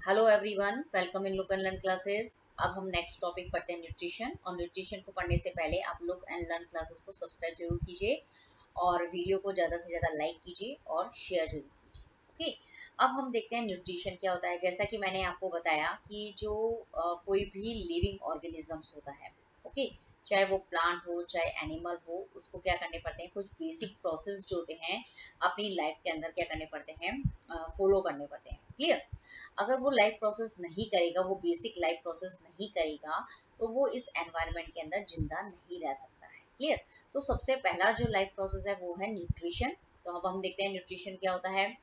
Hello everyone, welcome in look and learn classes. अब हम next topic पढ़ते हैं न्यूट्रिशन। और न्यूट्रिशन को पढ़ने से पहले आप लुक एंड लर्न क्लासेस को सब्सक्राइब जरूर कीजिए और वीडियो को ज़्यादा से ज़्यादा लाइक कीजिए और शेयर जरूर कीजिए। ओके, अब हम देखते हैं न्यूट्रिशन क्या होता है। जैसा कि मैंने आपको बताया कि जो कोई भी लिविंग ऑर्गेनिजम्स होता है, ओके, चाहे वो प्लांट हो चाहे एनिमल हो, उसको क्या करने पड़ते हैं, कुछ बेसिक प्रोसेस जो होते हैं अपनी लाइफ के अंदर क्या करने पड़ते हैं, फॉलो करने पड़ते हैं। क्लियर? अगर वो लाइफ प्रोसेस नहीं करेगा, वो बेसिक लाइफ प्रोसेस नहीं करेगा, तो वो इस एनवायरनमेंट के अंदर जिंदा नहीं रह सकता है। क्लियर? तो सबसे पहला जो लाइफ प्रोसेस है वो है न्यूट्रिशन। तो अब हम देखते हैं न्यूट्रिशन क्या होता है।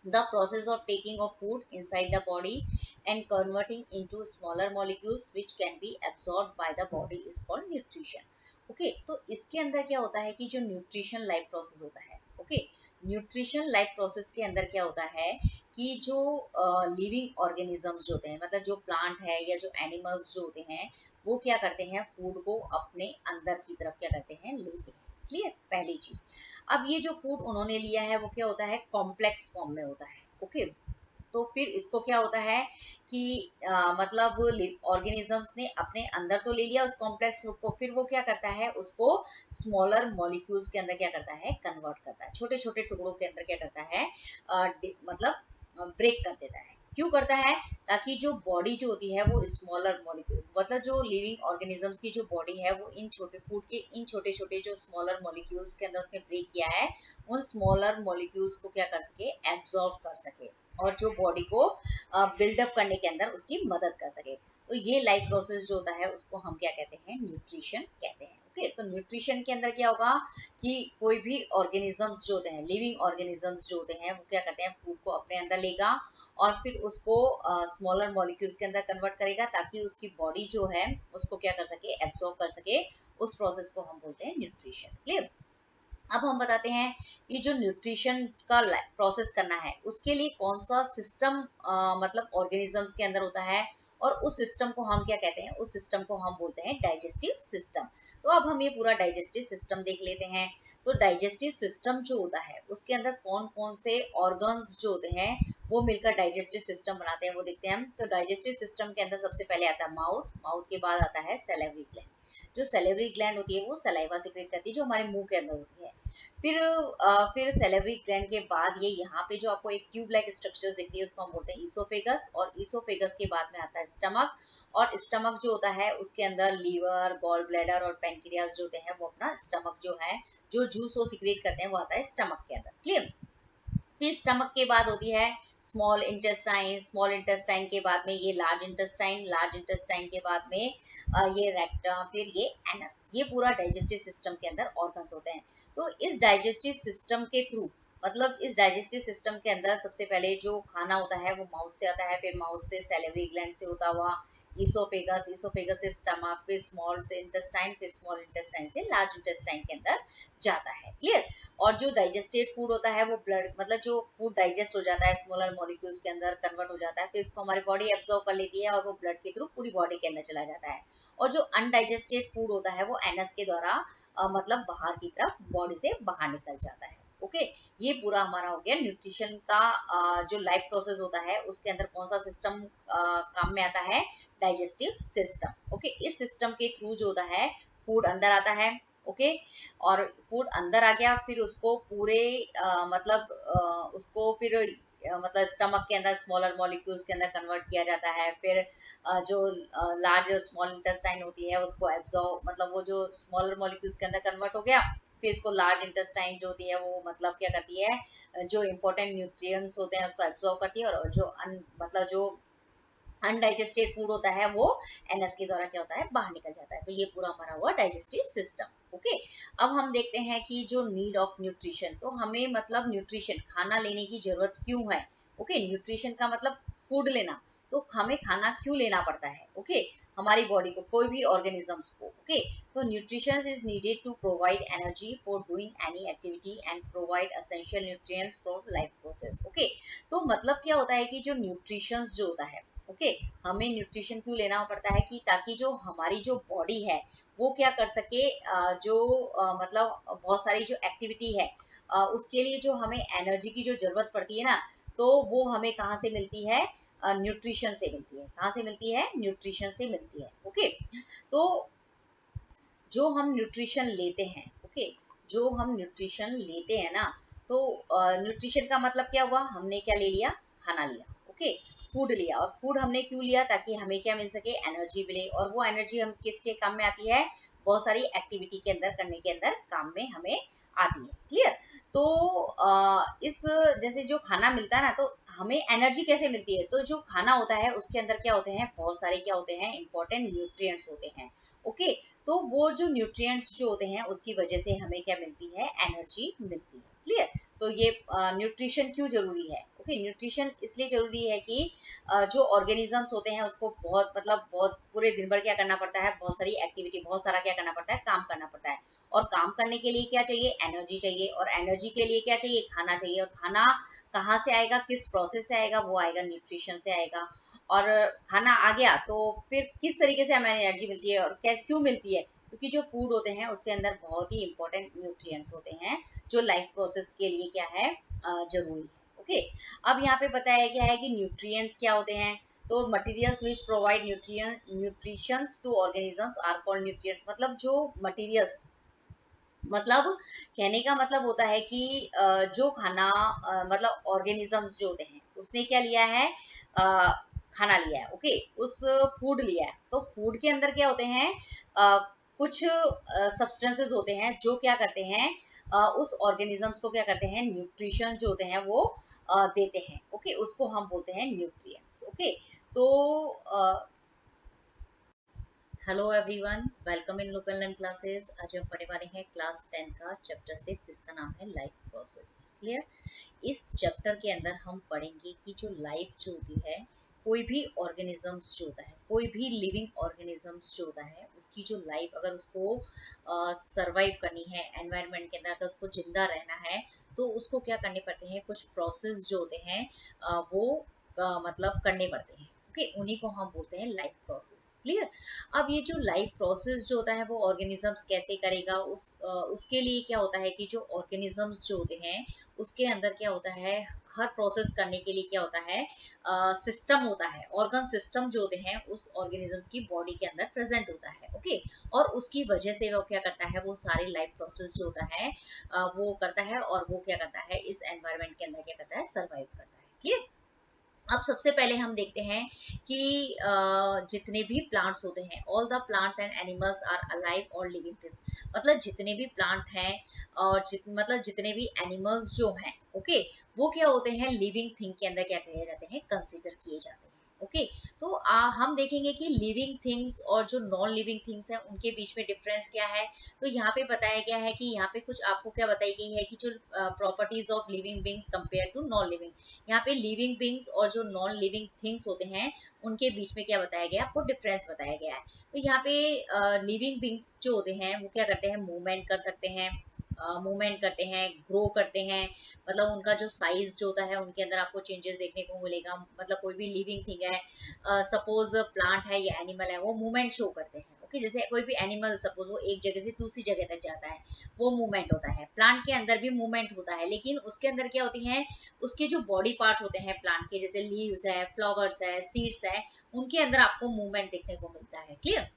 The process of taking of food inside the body and converting into smaller molecules which can be absorbed by the body is called nutrition. Okay, तो इसके अंदर क्या होता है कि जो न्यूट्रिशन लाइफ प्रोसेस होता है, ओके, न्यूट्रिशन लाइफ प्रोसेस के अंदर क्या होता है कि जो लिविंग ऑर्गेनिजम्स जो होते हैं, मतलब जो प्लांट है या जो एनिमल्स जो होते हैं, वो क्या करते हैं, फूड को अपने अंदर की तरफ क्या करते हैं, लेते हैं। क्लियर? पहली चीज। अब ये जो फूड उन्होंने लिया है वो क्या होता है, कॉम्प्लेक्स फॉर्म में होता है। ओके, तो फिर इसको क्या होता है कि मतलब ऑर्गेनिजम्स ने अपने अंदर तो ले लिया उस कॉम्प्लेक्स फूड को, फिर वो क्या करता है, उसको स्मॉलर मॉलिक्यूल्स के अंदर क्या करता है, कन्वर्ट करता है, छोटे छोटे टुकड़ों के अंदर क्या करता है, मतलब ब्रेक कर देता है। क्यों करता है? ताकि जो बॉडी जो होती है वो स्मॉलर मॉलिक्यूल, मतलब जो लिविंग ऑर्गेनिजम्स की जो बॉडी है वो इन छोटे फूड के इन छोटे छोटे जो स्मॉलर मॉलिक्यूल्स के अंदर उसने ब्रेक किया है, उन स्मॉलर मॉलिक्यूल्स को क्या कर सके, एब्जॉर्ब कर सके और जो बॉडी को बिल्डअप करने के अंदर उसकी मदद कर सके। तो ये लाइफ प्रोसेस जो होता है उसको हम क्या कहते हैं, न्यूट्रिशन कहते हैं। ओके, तो न्यूट्रिशन के अंदर क्या होगा कि कोई भी ऑर्गेनिजम्स जो होते हैं, लिविंग ऑर्गेनिजम्स जो होते हैं, वो क्या करते हैं, फूड को अपने अंदर लेगा और फिर उसको स्मॉलर मॉलिक्यूल्स के अंदर कन्वर्ट करेगा ताकि उसकी बॉडी जो है उसको क्या कर सके, एब्जॉर्ब कर सके। उस प्रोसेस को हम बोलते हैं न्यूट्रिशन। क्लियर? अब हम बताते हैं कि जो न्यूट्रिशन का प्रोसेस करना है उसके लिए कौन सा सिस्टम मतलब ऑर्गेनिजम्स के अंदर होता है, और उस सिस्टम को हम क्या कहते हैं, उस सिस्टम को हम बोलते हैं डाइजेस्टिव सिस्टम। तो अब हम ये पूरा डाइजेस्टिव सिस्टम देख लेते हैं। तो डाइजेस्टिव सिस्टम जो होता है उसके अंदर कौन कौन से ऑर्गन्स जो होते हैं वो मिलकर डाइजेस्टिव सिस्टम बनाते हैं, वो देखते हैं हम। तो डाइजेस्टिव सिस्टम के अंदर सबसे पहले आता है माउथ, माउथ के बाद आता है सैलिवरी ग्लैंड। जो सैलिवरी ग्लैंड होती है वो सलाइवा सिक्रेट करती है, जो हमारे मुंह के अंदर होती है। फिर सैलिवरी ग्लैंड के बाद ये यहाँ पे जो आपको एक ट्यूब लाइक स्ट्रक्चर दिखती है उसको हम बोलते हैं ईसोफेगस, और ईसोफेगस के बाद में आता है स्टमक, और स्टमक जो होता है उसके अंदर लीवर, गॉल ब्लैडर और पेनक्रियास जो होते हैं वो अपना स्टमक जो है, जो जूस वो सिक्रेट करते हैं वो आता है स्टमक के अंदर। क्लियर? फिर स्टमक के बाद होती है स्मॉल इंटेस्टाइन, स्मॉल इंटेस्टाइन के बाद में ये लार्ज इंटेस्टाइन, लार्ज इंटेस्टाइन के बाद में ये रेक्टम, फिर ये एनस। ये पूरा डाइजेस्टिव सिस्टम के अंदर ऑर्गन्स होते हैं। तो इस डाइजेस्टिव सिस्टम के थ्रू, मतलब इस डाइजेस्टिव सिस्टम के अंदर सबसे पहले जो खाना होता है वो माउथ से आता है, फिर माउथ से सैलिवरी ग्लैंड से होता हुआ ईसोफेगस, ईसोफेगस से स्टमक, फिर स्मॉल से इंटेस्टाइन, फिर स्मॉल इंटेस्टाइन से लार्ज इंटेस्टाइन के अंदर जाता है। क्लियर? और जो डाइजेस्टेड फूड होता है वो ब्लड, मतलब जो फूड डाइजेस्ट हो जाता है स्मॉलर मॉलिक्यूल्स के अंदर कन्वर्ट हो जाता है, फिर इसको हमारी बॉडी एब्जॉर्ब कर लेती है और वो ब्लड के थ्रू पूरी बॉडी के अंदर चला जाता है। और जो अनडाइजेस्टेड फूड होता है वो एनस के द्वारा मतलब बाहर की तरफ बॉडी से बाहर निकल जाता है। ओके, ये पूरा हमारा हो गया न्यूट्रिशन का जो लाइफ प्रोसेस होता है उसके अंदर कौन सा सिस्टम काम में आता है, डाइजेस्टिव सिस्टम। ओके, इस सिस्टम के थ्रू जो होता है फूड अंदर आता है। ओके, और फूड अंदर आ गया, फिर उसको पूरे उसको फिर मतलब स्टमक के अंदर स्मॉलर मॉलिक्यूल्स के अंदर कन्वर्ट किया जाता है। फिर जो लार्ज स्मॉल इंटेस्टाइन होती है उसको एब्जॉर्ब, मतलब वो जो स्मॉलर मॉलिक्यूल्स के अंदर कन्वर्ट हो गया, फिर इसको लार्ज इंटेस्टाइन जो होती है वो मतलब क्या करती है, जो इंपॉर्टेंट न्यूट्रिएंट्स होते हैं उसको एब्जॉर्ब करती है, और जो मतलब जो अनडाइजेस्टेड फूड होता है वो एनएस के द्वारा क्या होता है, बाहर निकल जाता है। तो ये पूरा हमारा हुआ डाइजेस्टिव सिस्टम। ओके, अब हम देखते हैं कि जो नीड ऑफ न्यूट्रिशन, तो हमें मतलब न्यूट्रिशन खाना लेने की जरूरत क्यों है। ओके, न्यूट्रिशन का मतलब फूड लेना, तो हमें खाना क्यों लेना पड़ता है। ओके, हमारी बॉडी को, कोई भी ऑर्गेनिजम्स को। ओके, तो nutrition is needed to provide energy for doing any activity and provide essential nutrients for life process. Okay, तो मतलब क्या होता है कि जो न्यूट्रिशन जो होता है, ओके, हमें न्यूट्रिशन क्यों लेना पड़ता है कि ताकि जो हमारी जो बॉडी है वो क्या कर सके, जो मतलब बहुत सारी जो एक्टिविटी है उसके लिए जो हमें एनर्जी की जो जरूरत पड़ती है ना, तो वो हमें कहाँ से मिलती है, न्यूट्रिशन से मिलती है। कहाँ से मिलती है? न्यूट्रिशन से मिलती है। ओके, तो जो हम न्यूट्रिशन लेते हैं, ओके, जो हम न्यूट्रिशन लेते हैं ना, तो न्यूट्रिशन का मतलब क्या हुआ? हमने क्या ले लिया? खाना लिया, ओके, फूड लिया। और फूड हमने क्यों लिया? ताकि हमें क्या मिल सके? एनर्जी मिले। और वो एनर्जी हम किसके काम में आती है? बहुत सारी एक्टिविटी के अंदर करने के अंदर काम में हमें आती है। क्लियर? तो इस जैसे जो खाना मिलता है ना, तो हमें एनर्जी कैसे मिलती है? तो जो खाना होता है उसके अंदर क्या होते हैं? बहुत सारे क्या होते हैं? इंपॉर्टेंट न्यूट्रिएंट्स होते हैं। ओके, तो वो जो न्यूट्रिएंट्स जो होते हैं उसकी वजह से हमें क्या मिलती है? एनर्जी मिलती है। क्लियर? तो ये न्यूट्रिशन क्यों जरूरी है? ओके, न्यूट्रिशन इसलिए जरूरी है कि जो ऑर्गेनिजम्स होते हैं उसको बहुत बहुत पूरे दिन भर क्या करना पड़ता है? बहुत सारी एक्टिविटी, बहुत सारा क्या करना पड़ता है? काम करना पड़ता है। और काम करने के लिए क्या चाहिए? एनर्जी चाहिए। और एनर्जी के लिए क्या चाहिए? खाना चाहिए। और खाना कहाँ से आएगा? किस प्रोसेस से आएगा? वो आएगा न्यूट्रिशन से आएगा। और खाना आ गया तो फिर किस तरीके से हमें एनर्जी मिलती है और कैसे क्यों मिलती है? क्योंकि जो फूड होते हैं उसके अंदर बहुत ही इंपॉर्टेंट न्यूट्रिएंट्स होते हैं जो लाइफ प्रोसेस के लिए क्या है? जरूरी है। ओके, अब यहाँ पे बताया क्या है कि न्यूट्रिएंट्स क्या होते हैं? तो materials which provide nutritions to organisms are called nutrients. मतलब जो मटेरियल्स, मतलब कहने का मतलब होता है कि जो खाना मतलब ऑर्गेनिजम्स जो होते हैं उसने क्या लिया है? खाना लिया है। ओके, उस फूड लिया है। तो फूड के अंदर क्या होते हैं? कुछ सब्सटेंसेस होते हैं जो क्या करते हैं? उस ऑर्गेनिजम्स को क्या करते हैं? न्यूट्रिशन जो होते हैं वो देते हैं। ओके, उसको हम बोलते हैं न्यूट्रिएंट्स। ओके, तो hello everyone, welcome in local learn classes. आज हम पढ़ने वाले हैं क्लास 10 का चैप्टर 6 जिसका नाम है लाइफ प्रोसेस। क्लियर? इस चैप्टर के अंदर हम पढ़ेंगे कि जो लाइफ जो होती है, कोई भी ऑर्गेनिजम्स जो होता है, कोई भी लिविंग ऑर्गेनिजम्स जो होता है, उसकी जो लाइफ अगर उसको सरवाइव करनी है एनवायरनमेंट के अंदर, अगर उसको जिंदा रहना है तो उसको क्या करने पड़ते हैं? कुछ प्रोसेस जो होते हैं वो मतलब करने पड़ते हैं। ओके, उन्हीं को हम बोलते हैं लाइफ प्रोसेस। क्लियर? अब ये जो लाइफ प्रोसेस जो होता है वो ऑर्गेनिजम्स कैसे करेगा? उसके लिए क्या होता है कि जो ऑर्गेनिजम्स जो होते हैं उसके अंदर क्या होता है? हर प्रोसेस करने के लिए क्या होता है? सिस्टम होता है, ऑर्गन सिस्टम जो होते हैं उस ऑर्गेनिजम्स की बॉडी के अंदर प्रेजेंट होता है। ओके, और उसकी वजह से वो क्या करता है? वो सारे लाइफ प्रोसेस जो होता है वो करता है। और वो क्या करता है? इस एनवायरमेंट के अंदर क्या करता है? सर्वाइव करता है। क्लियर? अब सबसे पहले हम देखते हैं कि जितने भी प्लांट्स होते हैं, all the plants and animals are alive और लिविंग थिंग्स। मतलब जितने भी प्लांट हैं और मतलब जितने भी एनिमल्स जो हैं, ओके, वो क्या होते हैं? लिविंग थिंग के अंदर क्या किए जाते हैं? कंसीडर किए जाते हैं। ओके, तो हम देखेंगे कि लिविंग थिंग्स और जो नॉन लिविंग थिंग्स हैं उनके बीच में डिफरेंस क्या है। तो यहाँ पे बताया गया है कि यहाँ पे कुछ आपको क्या बताई गई है कि जो properties of living beings compare to non living. यहाँ पे लिविंग बींग्स और जो नॉन लिविंग थिंग्स होते हैं उनके बीच में क्या बताया गया? आपको डिफरेंस बताया गया है। तो यहाँ पे लिविंग बींग्स जो होते हैं वो क्या करते हैं? मूवमेंट कर सकते हैं, मूवमेंट करते हैं, ग्रो करते हैं। मतलब उनका जो साइज जो होता है उनके अंदर आपको चेंजेस देखने को मिलेगा। मतलब कोई भी लिविंग थिंग है, सपोज प्लांट है या एनिमल है, वो मूवमेंट शो करते हैं। ओके, जैसे कोई भी एनिमल सपोज वो एक जगह से दूसरी जगह तक जाता है, वो मूवमेंट होता है। प्लांट के अंदर भी मूवमेंट होता है, लेकिन उसके अंदर क्या होती है? उसके जो बॉडी पार्ट्स होते हैं प्लांट के, जैसे लीव्स है, फ्लावर्स है, सीड्स है, उनके अंदर आपको मूवमेंट देखने को मिलता है। क्लियर?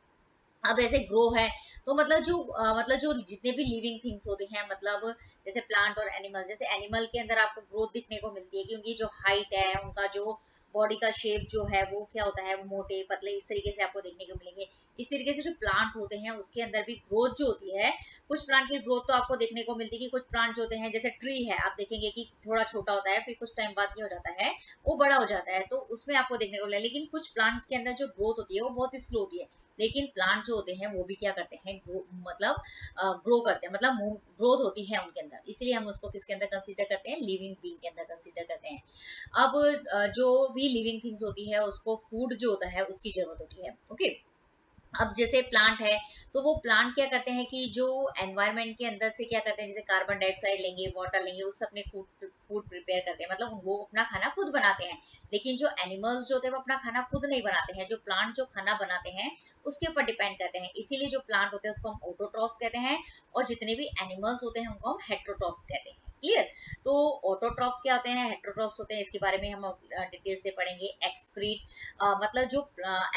अब ऐसे ग्रो है तो मतलब जो जितने भी लिविंग थिंग्स होते हैं, मतलब जैसे प्लांट और एनिमल, जैसे एनिमल के अंदर आपको ग्रोथ दिखने को मिलती है क्योंकि जो हाइट है, उनका जो बॉडी का शेप जो है वो क्या होता है? मोटे पतले इस तरीके से आपको देखने को मिलेंगे। इस तरीके से जो प्लांट होते हैं उसके अंदर भी ग्रोथ जो होती है, कुछ प्लांट की ग्रोथ तो आपको देखने को मिलती है कि कुछ प्लांट जो होते हैं, जैसे ट्री है, आप देखेंगे कि थोड़ा छोटा होता है, फिर कुछ टाइम बाद क्या हो जाता है? वो बड़ा हो जाता है, तो उसमें आपको देखने को मिलेगा। लेकिन कुछ प्लांट के अंदर जो ग्रोथ होती है वो बहुत ही स्लो होती है। लेकिन प्लांट जो होते हैं वो भी क्या करते हैं? मतलब ग्रो करते हैं, मतलब ग्रोथ होती है उनके अंदर, इसलिए हम उसको किसके अंदर कंसीडर करते हैं? लिविंग बीइंग के अंदर कंसीडर करते हैं। अब जो भी लिविंग थिंग्स होती है उसको फूड जो होता है उसकी जरूरत होती है। ओके, अब जैसे प्लांट है तो वो प्लांट क्या करते हैं कि जो एनवायरनमेंट के अंदर से क्या करते हैं? जैसे कार्बन डाइऑक्साइड लेंगे, वाटर लेंगे, उससे अपने फूड प्रिपेयर करते हैं, मतलब वो अपना खाना खुद बनाते हैं। लेकिन जो एनिमल्स जो होते हैं वो अपना खाना खुद नहीं बनाते हैं। जो प्लांट जो खाना बनाते हैं उसके ऊपर डिपेंड करते हैं, इसीलिए जो प्लांट होते हैं उसको हम ऑटोट्रॉफ्स कहते हैं, और जितने भी एनिमल्स होते हैं उनको हम हेट्रोट्रॉफ्स कहते हैं। क्लियर। तो ऑटोट्रॉफ्स क्या होते हैं, हेट्रोट्रॉफ्स होते हैं, इसके बारे में हम डिटेल से पढ़ेंगे। एक्सक्रीट मतलब जो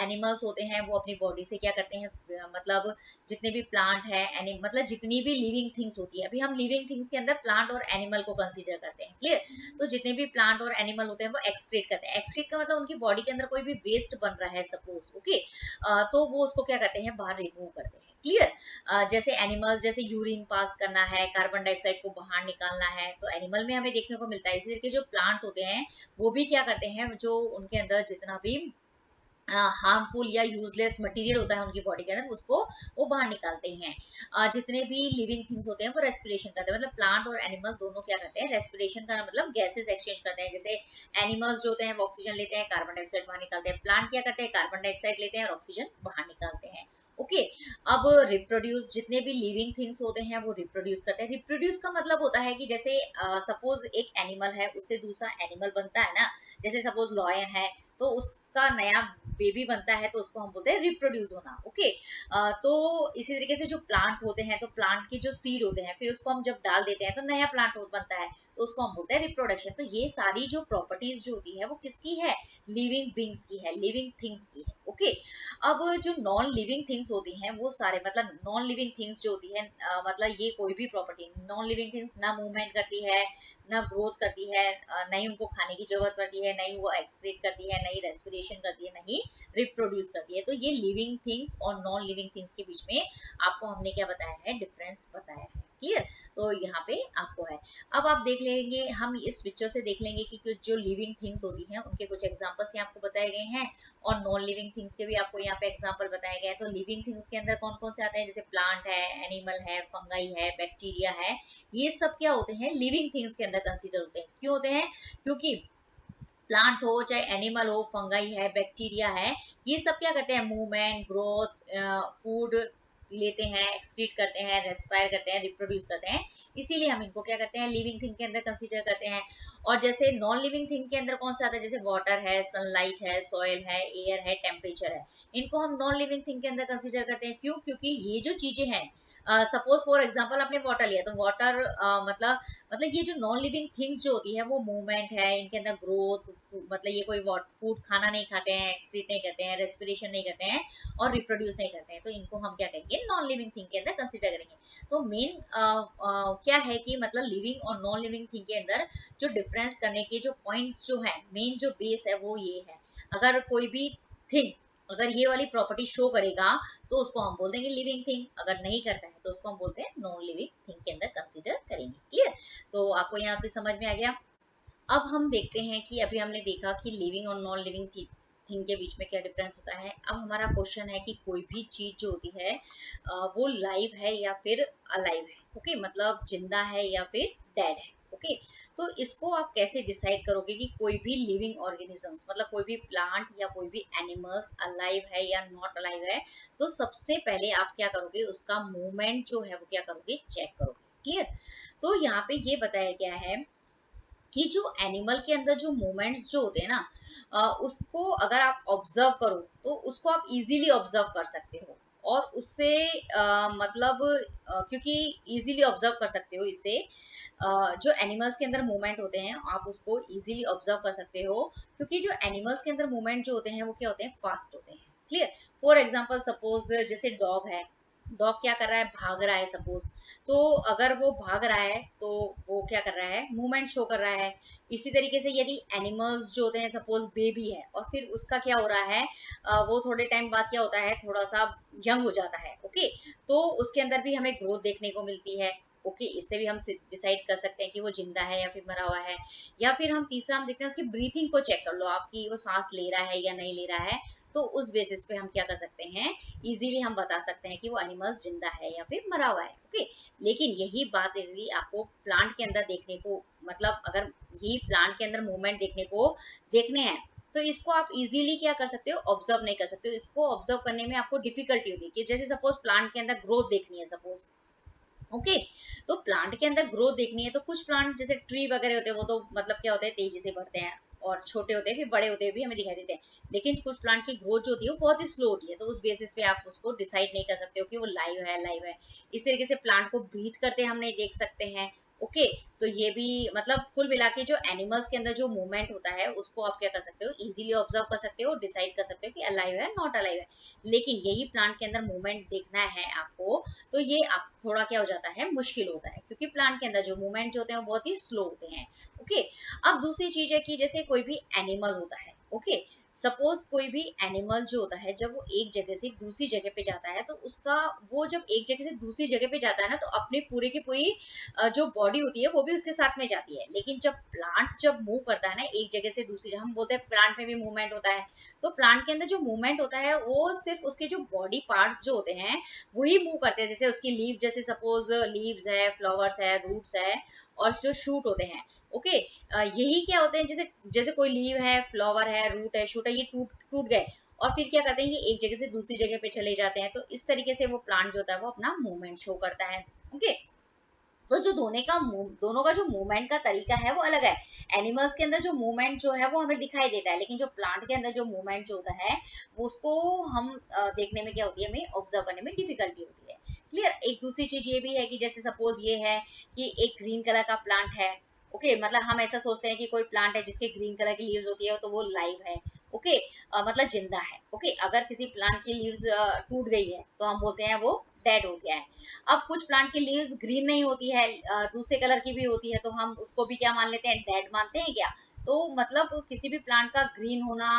एनिमल्स होते हैं वो अपनी बॉडी से क्या करते हैं, मतलब जितने भी प्लांट है मतलब जितनी भी लिविंग थिंग्स होती है, अभी हम लिविंग थिंग्स के अंदर प्लांट और एनिमल को कंसीडर करते हैं, क्लियर। तो जितने भी प्लांट और एनिमल होते हैं वो एक्सक्रीट करते हैं। एक्सक्रीट का मतलब उनकी बॉडी के अंदर कोई भी वेस्ट बन रहा है सपोज, ओके, तो वो उसको क्या करते हैं, बाहर रिमूव करते हैं, क्लियर। जैसे एनिमल्स, जैसे यूरिन पास करना है, कार्बन डाइऑक्साइड को बाहर निकालना है, तो एनिमल में हमें देखने को मिलता है। इसी तरीके जो प्लांट होते हैं वो भी क्या करते हैं, जो उनके अंदर जितना भी हार्मफुल या यूजलेस मटेरियल होता है उनकी बॉडी के अंदर, उसको वो बाहर निकालते हैं। जितने भी लिविंग थिंग्स होते हैं वो रेस्पिरेशन करते हैं, मतलब प्लांट और एनिमल दोनों क्या करते हैं, रेस्पिरेशन का मतलब गैसेस एक्सचेंज करते हैं। जैसे एनिमल्स जो होते हैं वो ऑक्सीजन लेते हैं, कार्बन डाइऑक्साइड बाहर निकालते हैं। प्लांट क्या करते हैं, कार्बन डाइऑक्साइड लेते हैं और ऑक्सीजन बाहर निकालते हैं, ओके। अब रिप्रोड्यूस, जितने भी लिविंग थिंग्स होते हैं वो रिप्रोड्यूस करते हैं। रिप्रोड्यूस का मतलब होता है कि जैसे सपोज एक एनिमल है, उससे दूसरा एनिमल बनता है ना, जैसे सपोज लॉयन है तो उसका नया बेबी बनता है, तो उसको हम बोलते हैं रिप्रोड्यूस होना, ओके। तो इसी तरीके से जो प्लांट होते हैं, तो प्लांट के जो सीड होते हैं फिर उसको हम जब डाल देते हैं तो नया प्लांट बनता है, तो उसको हम बोलते हैं रिप्रोडक्शन। तो ये सारी जो प्रॉपर्टीज जो होती है वो किसकी है, लिविंग बींग्स की है, लिविंग थिंग्स की है, ओके। अब जो नॉन लिविंग थिंग्स होती हैं वो सारे, मतलब नॉन लिविंग थिंग्स जो होती है, मतलब ये कोई भी प्रॉपर्टी, नॉन लिविंग थिंग्स ना मूवमेंट करती है, ना ग्रोथ करती है, ना ही उनको खाने की जरूरत पड़ती है, ना ही वो एक्सक्रीट करती है, ना ही रेस्पिरेशन करती है, ना ही रिप्रोड्यूस करती है। तो ये लिविंग थिंग्स और नॉन लिविंग थिंग्स के बीच में आपको हमने क्या बताया है, डिफरेंस बताया है, क्लियर। तो यहाँ पे आपको है। अब आप देख लेंगे, हम इस पिक्चर से देख लेंगे कि कुछ जो लिविंग थिंग्स होती हैं उनके कुछ एग्जांपल्स यहाँ आपको बताए गए हैं, और नॉन लिविंग थिंग्स के भी आपको यहाँ पे एग्जांपल बताया गया है। तो लिविंग थिंग्स के अंदर कौन कौन से आते हैं, जैसे प्लांट है, एनिमल है, फंगाई है, बैक्टीरिया है, ये सब क्या होते हैं, लिविंग थिंग्स के अंदर कंसीडर होते हैं। क्यों होते हैं, क्योंकि प्लांट हो चाहे एनिमल हो, फंगाई है, बैक्टीरिया है, ये सब क्या करते हैं, मूवमेंट, ग्रोथ, फूड लेते हैं, एक्सक्रीट करते हैं, रेस्पायर करते हैं, रिप्रोड्यूस करते हैं, इसीलिए हम इनको क्या करते हैं, लिविंग थिंग के अंदर कंसीडर करते हैं। और जैसे नॉन लिविंग थिंग के अंदर कौन सा आता है, जैसे वाटर है, सनलाइट है, सॉइल है, एयर है, टेम्परेचर है, इनको हम नॉन लिविंग थिंग के अंदर कंसीडर करते हैं। क्यों, क्योंकि ये जो चीजें हैं, सपोज फॉर एग्जांपल आपने वाटर लिया, तो वाटर मतलब ये जो नॉन लिविंग थिंग्स जो होती है वो मूवमेंट है, इनके अंदर ग्रोथ, मतलब ये कोई फूड खाना नहीं खाते हैं, एक्सक्रीट नहीं करते हैं, रेस्पिरेशन नहीं करते हैं और रिप्रोड्यूस नहीं करते हैं, तो इनको हम क्या करेंगे, नॉन लिविंग थिंग के अंदर कंसीडर करेंगे। तो मेन क्या है कि मतलब लिविंग और नॉन लिविंग थिंग के अंदर जो डिफरेंस करने के जो पॉइंट्स जो है, मेन जो बेस है वो ये है, अगर कोई भी थिंग अगर ये वाली प्रॉपर्टी शो करेगा तो उसको हम बोल देंगे लिविंग थिंग, अगर नहीं करता है तो उसको हम बोलते हैं नॉन लिविंग थिंग के अंदर कंसीडर करेंगे, क्लियर। तो आपको यहाँ पे समझ में आ गया। अब हम देखते हैं कि अभी हमने देखा कि लिविंग और नॉन लिविंग थिंग के बीच में क्या डिफरेंस होता है। अब हमारा क्वेश्चन है कि कोई भी चीज जो होती है वो लाइव है या फिर अलाइव है, ओके, मतलब जिंदा है या फिर डेड है, ओके। तो इसको आप कैसे डिसाइड करोगे कि कोई भी लिविंग ऑर्गेनिजम्स, मतलब कोई भी प्लांट या कोई भी एनिमल्स अलाइव है या नॉट अलाइव है। तो सबसे पहले आप क्या करोगे, उसका मूवमेंट जो है वो क्या करोगे, चेक करोगे, क्लियर। तो यहाँ पे ये बताया गया है कि जो एनिमल के अंदर जो मूवमेंट्स जो होते हैं ना, उसको अगर आप ऑब्जर्व करो तो उसको आप इजीली ऑब्जर्व कर सकते हो, और उससे मतलब क्योंकि इजीली ऑब्जर्व कर सकते हो, इससे जो एनिमल्स के अंदर मूवमेंट होते हैं आप उसको इजीली ऑब्जर्व कर सकते हो, क्योंकि जो एनिमल्स के अंदर मूवमेंट जो होते हैं वो क्या होते हैं, फास्ट होते हैं, क्लियर। फॉर एग्जांपल सपोज जैसे डॉग है, डॉग क्या कर रहा है, भाग रहा है सपोज, तो अगर वो भाग रहा है तो वो क्या कर रहा है, मूवमेंट शो कर रहा है। इसी तरीके से यदि एनिमल्स जो होते हैं, सपोज बेबी है और फिर उसका क्या हो रहा है, वो थोड़े टाइम बाद क्या होता है, थोड़ा सा यंग हो जाता है, ओके, तो उसके अंदर भी हमें ग्रोथ देखने को मिलती है, ओके। इससे भी हम डिसाइड कर सकते हैं कि वो जिंदा है या फिर मरा हुआ है। या फिर हम तीसरा हम देखते हैं उसकी ब्रीथिंग को चेक कर लो आपकी, वो सांस ले रहा है या नहीं ले रहा है, तो उस बेसिस पे हम क्या कर सकते हैं, इजीली हम बता सकते हैं कि वो एनिमल्स जिंदा है या फिर मरा हुआ है, ओके। लेकिन यही बात यदि आपको प्लांट के अंदर देखने को, मतलब अगर यही प्लांट के अंदर मूवमेंट देखने हैं, तो इसको आप इजीली क्या कर सकते हो, ऑब्जर्व नहीं कर सकते हो। इसको ऑब्जर्व करने में आपको डिफिकल्टी होती है कि जैसे सपोज प्लांट के अंदर ग्रोथ देखनी है सपोज, ओके, तो प्लांट के अंदर ग्रोथ देखनी है, तो कुछ प्लांट जैसे ट्री वगैरह होते हैं वो तो मतलब क्या होते हैं, तेजी से बढ़ते हैं और छोटे होते हैं, फिर बड़े होते हुए भी हमें दिखाई देते हैं। लेकिन कुछ प्लांट की ग्रोथ जो होती है वो बहुत ही स्लो होती है, तो उस बेसिस पे आप उसको डिसाइड नहीं कर सकते हो कि वो लाइव है, लाइव है। इस तरीके से प्लांट को ब्रीथ करते हम नहीं देख सकते हैं, ओके तो ये भी मतलब कुल मिला के जो एनिमल्स के अंदर जो मूवमेंट होता है उसको आप क्या कर सकते हो, इजीली ऑब्जर्व कर सकते हो, डिसाइड कर सकते हो कि अलाइव है नॉट अलाइव है। लेकिन यही प्लांट के अंदर मूवमेंट देखना है आपको, तो ये आप थोड़ा क्या हो जाता है, मुश्किल होता है, क्योंकि प्लांट के अंदर जो मूवमेंट जो होते हैं वो बहुत ही स्लो होते हैं। ओके अब दूसरी चीज है कि जैसे कोई भी एनिमल होता है, ओके सपोज कोई भी एनिमल जो होता है जब वो एक जगह से दूसरी जगह पे जाता है, तो उसका वो जब एक जगह से दूसरी जगह पे जाता है ना, तो अपनी पूरी की पूरी जो बॉडी होती है वो भी उसके साथ में जाती है। लेकिन जब प्लांट जब मूव करता है ना एक जगह से दूसरी जगह, हम बोलते हैं प्लांट में भी मूवमेंट होता है, तो प्लांट के अंदर जो मूवमेंट होता है वो सिर्फ उसके जो बॉडी पार्ट्स जो होते हैं वही मूव करते हैं। जैसे उसकी लीव, जैसे सपोज लीव्स है, फ्लावर्स है, रूट्स है और जो शूट होते हैं। ओके यही क्या होते हैं, जैसे जैसे कोई लीव है, फ्लावर है, रूट है, शूट है, ये टूट टूट गए और फिर क्या करते हैं कि एक जगह से दूसरी जगह पे चले जाते हैं। तो इस तरीके से वो प्लांट जो होता है वो अपना मूवमेंट शो करता है। ओके तो जो दोनों का जो मूवमेंट का तरीका है वो अलग है। एनिमल्स के अंदर जो मूवमेंट जो है वो हमें दिखाई देता है, लेकिन जो प्लांट के अंदर जो मूवमेंट जो होता है वो उसको हम देखने में क्या होती है, हमें ऑब्जर्व करने में डिफिकल्टी होती है। क्लियर। एक दूसरी चीज ये भी है कि जैसे सपोज ये है कि एक ग्रीन कलर का प्लांट है। ओके मतलब हम ऐसा सोचते हैं कि कोई प्लांट है जिसके ग्रीन कलर की लीव्स होती है तो वो लाइव है। ओके मतलब जिंदा है। ओके अगर किसी प्लांट की लीव्स टूट गई है तो हम बोलते हैं वो डेड हो गया है। अब कुछ प्लांट की लीव्स ग्रीन नहीं होती है, दूसरे कलर की भी होती है, तो हम उसको भी क्या मान लेते हैं, डेड मानते हैं क्या। तो मतलब किसी भी प्लांट का ग्रीन होना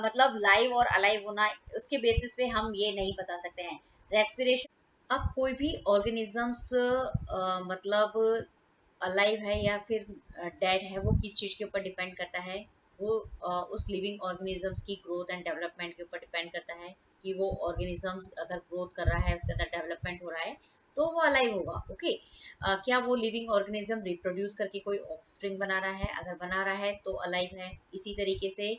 मतलब लाइव और अलाइव होना, उसके बेसिस पे हम ये नहीं बता सकते हैं। रेस्पिरेशन, अब कोई भी ऑर्गेनिजम्स मतलब अलाइव है या फिर डेड है, वो किस चीज के ऊपर डिपेंड करता है, वो उस लिविंग ऑर्गेनिजम्स की ग्रोथ एंड डेवलपमेंट के ऊपर डिपेंड करता है कि वो ऑर्गेनिजम्स अगर ग्रोथ कर रहा है, उसके अंदर डेवलपमेंट हो रहा है तो वो अलाइव होगा। ओके क्या वो लिविंग ऑर्गेनिज्म रिप्रोड्यूस करके कोई ऑफस्प्रिंग बना रहा है, अगर बना रहा है तो अलाइव है। इसी तरीके से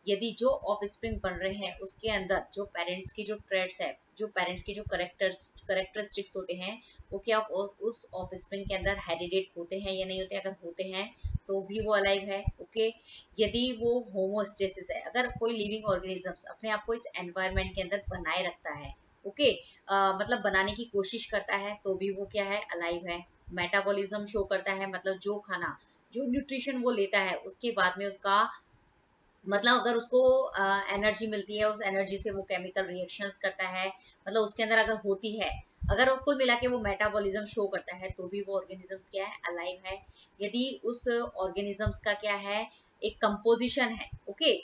यदि जो ऑफस्प्रिंग बन रहे हैं उसके अंदर जो पेरेंट्स की जो ट्रेड्स है, जो पेरेंट्स के जो करेक्टरिस्टिक्स होते हैं, वो क्या उस ऑफस्प्रिंग के अंदर हेरिडेट होते हैं या नहीं होते, अगर होते हैं तो भी वो अलाइव है। ओके यदि वो होमोस्टेसिस है, अगर कोई लिविंग ऑर्गेनिजम्स अपने आप को इस एनवायरनमेंट के अंदर बनाए रखता है, ओके मतलब बनाने की कोशिश करता है, तो भी वो क्या है, अलाइव है। मेटाबॉलिज्म शो करता है, मतलब जो खाना, जो न्यूट्रिशन वो लेता है उसके बाद में उसका मतलब अगर उसको एनर्जी मिलती है, उस एनर्जी से वो केमिकल रिएक्शंस करता है, मतलब उसके अंदर अगर होती है, अगर वो कुल मिला के वो मेटाबॉलिज्म शो करता है, तो भी वो ऑर्गेनिजम्स क्या है, अलाइव है। यदि उस ऑर्गेनिजम्स का क्या है, एक कंपोजिशन है, ओके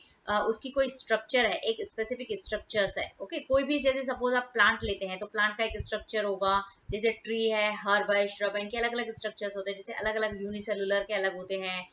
उसकी कोई स्ट्रक्चर है, एक स्पेसिफिक स्ट्रक्चर्स है। ओके कोई भी, जैसे सपोज आप प्लांट लेते हैं तो प्लांट का एक स्ट्रक्चर होगा, जैसे ट्री है, हर्ब है, श्रब है, इनके अलग अलग स्ट्रक्चर्स होते हैं, जैसे अलग अलग यूनिसेलुलर के अलग होते हैं,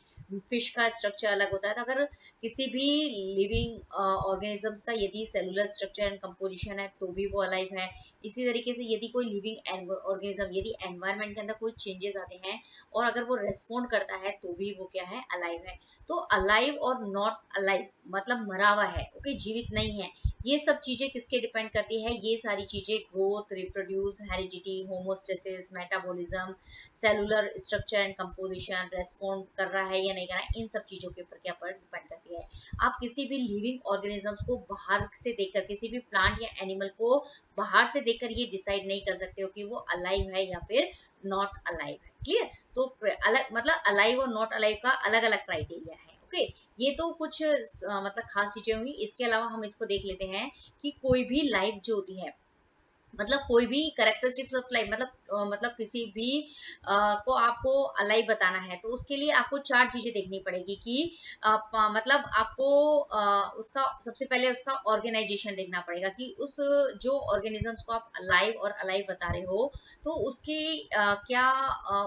फिश का स्ट्रक्चर अलग होता है। तो अगर किसी भी लिविंग ऑर्गेनिजम्स का यदि सेलुलर स्ट्रक्चर एंड कंपोजिशन है तो भी वो अलाइव है। इसी तरीके से यदि कोई लिविंग ऑर्गेनिज्म, यदि एनवायरनमेंट के अंदर कोई चेंजेस आते हैं और अगर वो रेस्पॉन्ड करता है तो भी वो क्या है, अलाइव है। तो अलाइव और नॉट अलाइव मतलब मरा हुआ है, ओके जीवित नहीं है, ये सब चीजें किसके डिपेंड करती है, ये सारी चीजें growth, reproduce, heredity, homeostasis, metabolism, cellular structure and composition, respond कर रहा है या नहीं कर रहा है, इन सब चीजों के ऊपर क्या पर डिपेंड करती है। आप किसी भी लिविंग ऑर्गेनिजम्स को बाहर से देखकर, किसी भी प्लांट या एनिमल को बाहर से देखकर ये डिसाइड नहीं कर सकते हो कि वो अलाइव है या फिर नॉट अलाइव है। क्लियर। तो अलग मतलब अलाइव और नॉट अलाइव का अलग अलग क्राइटेरिया है। ओके ये तो कुछ मतलब खास चीजें होंगी। इसके अलावा हम इसको देख लेते हैं कि कोई भी लाइफ जो होती है, मतलब कोई भी करेक्टरिस्टिक्स ऑफ लाइफ, मतलब किसी भी को आपको अलाइव बताना है तो उसके लिए आपको चार चीजें देखनी पड़ेगी कि मतलब आपको उसका सबसे पहले उसका ऑर्गेनाइजेशन देखना पड़ेगा कि उस जो ऑर्गेनिजम्स को आप अलाइव और अलाइव बता रहे हो तो उसके क्या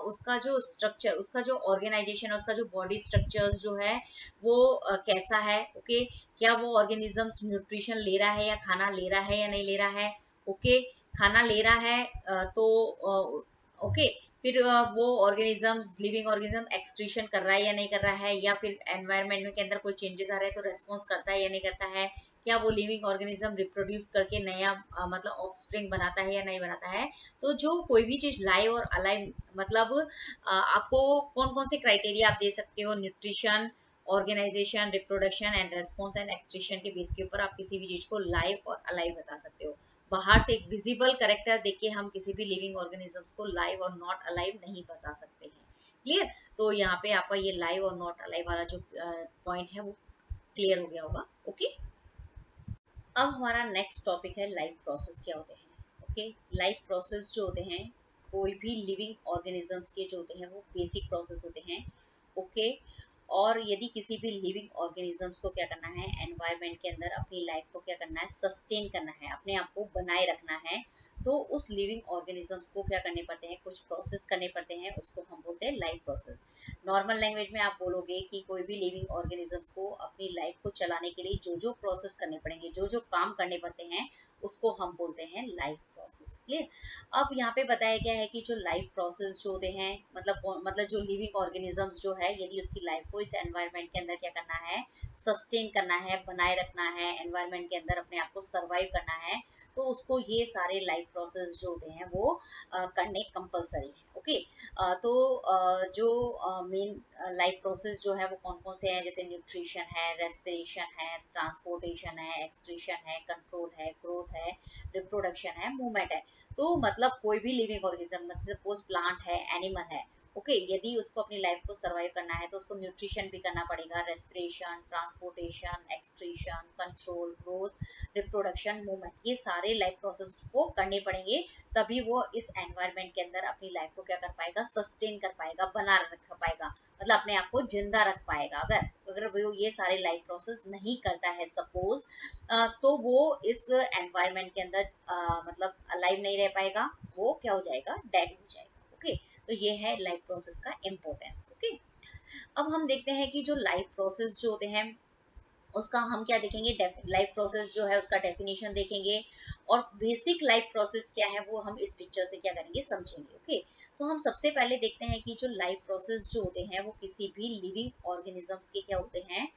उसका जो स्ट्रक्चर, उसका जो ऑर्गेनाइजेशन है, उसका जो बॉडी स्ट्रक्चर्स जो है वो कैसा है। ओके क्या वो ऑर्गेनिजम्स न्यूट्रिशन ले रहा है या खाना ले रहा है या नहीं ले रहा है। ओके खाना ले रहा है तो ओके फिर वो ऑर्गेनिजम्स, लिविंग ऑर्गेनिज्म एक्सक्रीशन कर रहा है या नहीं कर रहा है, या फिर एनवायरनमेंट में के अंदर कोई चेंजेस आ रहे हैं तो रेस्पॉन्स करता है या नहीं करता है। क्या वो लिविंग ऑर्गेनिज्म रिप्रोड्यूस करके नया मतलब ऑफस्प्रिंग बनाता है या नहीं बनाता है। तो जो कोई भी चीज लाइव और अलाइव मतलब आपको कौन कौन से क्राइटेरिया आप दे सकते हो, nutrition, organisation, reproduction and response and excretion के बेस के ऊपर आप किसी भी चीज को लाइव और अलाइव बता सकते हो। बाहर से एक विजिबल कैरेक्टर देख के हम किसी भी लिविंग ऑर्गेनिजम्स को लाइव और नॉट अलाइव नहीं बता सकते हैं। क्लियर। तो यहाँ पे आपका ये लाइव और नॉट अलाइव वाला जो पॉइंट है वो क्लियर हो गया होगा। ओके, अब हमारा नेक्स्ट टॉपिक है लाइफ प्रोसेस क्या होते हैं। ओके, लाइफ प्रोसेस जो होते हैं कोई भी लिविंग ऑर्गेनिजम्स के जो होते हैं वो बेसिक प्रोसेस होते हैं। ओके, और यदि किसी भी लिविंग ऑर्गेनिजम्स को क्या करना है, एनवायरनमेंट के अंदर अपनी लाइफ को क्या करना है, सस्टेन करना है, अपने आप को बनाए रखना है, तो उस लिविंग ऑर्गेनिजम्स को क्या करने पड़ते हैं, कुछ प्रोसेस करने पड़ते हैं, उसको हम बोलते हैं लाइफ प्रोसेस। नॉर्मल लैंग्वेज में आप बोलोगे कि कोई भी लिविंग ऑर्गेनिजम्स को अपनी लाइफ को चलाने के लिए जो जो प्रोसेस करने पड़ेंगे, जो जो काम करने पड़ते हैं, उसको हम बोलते हैं लाइफ प्रोसेस। क्लियर। अब यहाँ पे बताया गया है कि जो लाइफ प्रोसेस जो होते हैं, मतलब जो लिविंग ऑर्गेनिजम्स जो है, यदि उसकी लाइफ को इस एनवायरनमेंट के अंदर क्या करना है, सस्टेन करना है, बनाए रखना है, एनवायरनमेंट के अंदर अपने आप को सर्वाइव करना है, तो उसको ये सारे लाइफ प्रोसेस जो होते हैं वो करने कंपलसरी है। ओके, तो जो मेन लाइफ प्रोसेस जो है वो कौन कौन से हैं, जैसे न्यूट्रिशन है, रेस्पिरेशन है, ट्रांसपोर्टेशन है, एक्सक्रीशन है, कंट्रोल है, ग्रोथ है, रिप्रोडक्शन है, मूवमेंट है। तो मतलब कोई भी लिविंग ऑर्गेनिज्म, मतलब सपोज प्लांट है, एनिमल है, ओके, यदि उसको अपनी लाइफ को सर्वाइव करना है तो उसको न्यूट्रिशन भी करना पड़ेगा, respiration, transportation, excretion, control, growth, reproduction, movement, ये सारे लाइफ प्रोसेस को करने पड़ेंगे, तभी वो इस एनवायरनमेंट के अंदर अपनी लाइफ को क्या कर पाएगा, सस्टेन कर पाएगा, बना रख पाएगा, मतलब अपने आप को जिंदा रख पाएगा। अगर अगर वो ये सारे लाइफ प्रोसेस नहीं करता है सपोज, तो वो इस एनवायरनमेंट के अंदर मतलब अलाइव नहीं रह पाएगा, वो क्या हो जाएगा, डेड हो जाएगा। ओके, तो ये है लाइफ प्रोसेस का इम्पोर्टेंस। ओके, अब हम देखते हैं कि जो लाइफ प्रोसेस जो होते हैं उसका हम क्या देखेंगे, लाइफ प्रोसेस जो है उसका डेफिनेशन देखेंगे, और बेसिक लाइफ प्रोसेस क्या है वो हम इस पिक्चर से क्या करेंगे, समझेंगे। ओके, तो हम सबसे पहले देखते हैं कि जो लाइफ प्रोसेस जो होते हैं वो किसी भी लिविंग ऑर्गेनिजम्स के क्या होते हैं,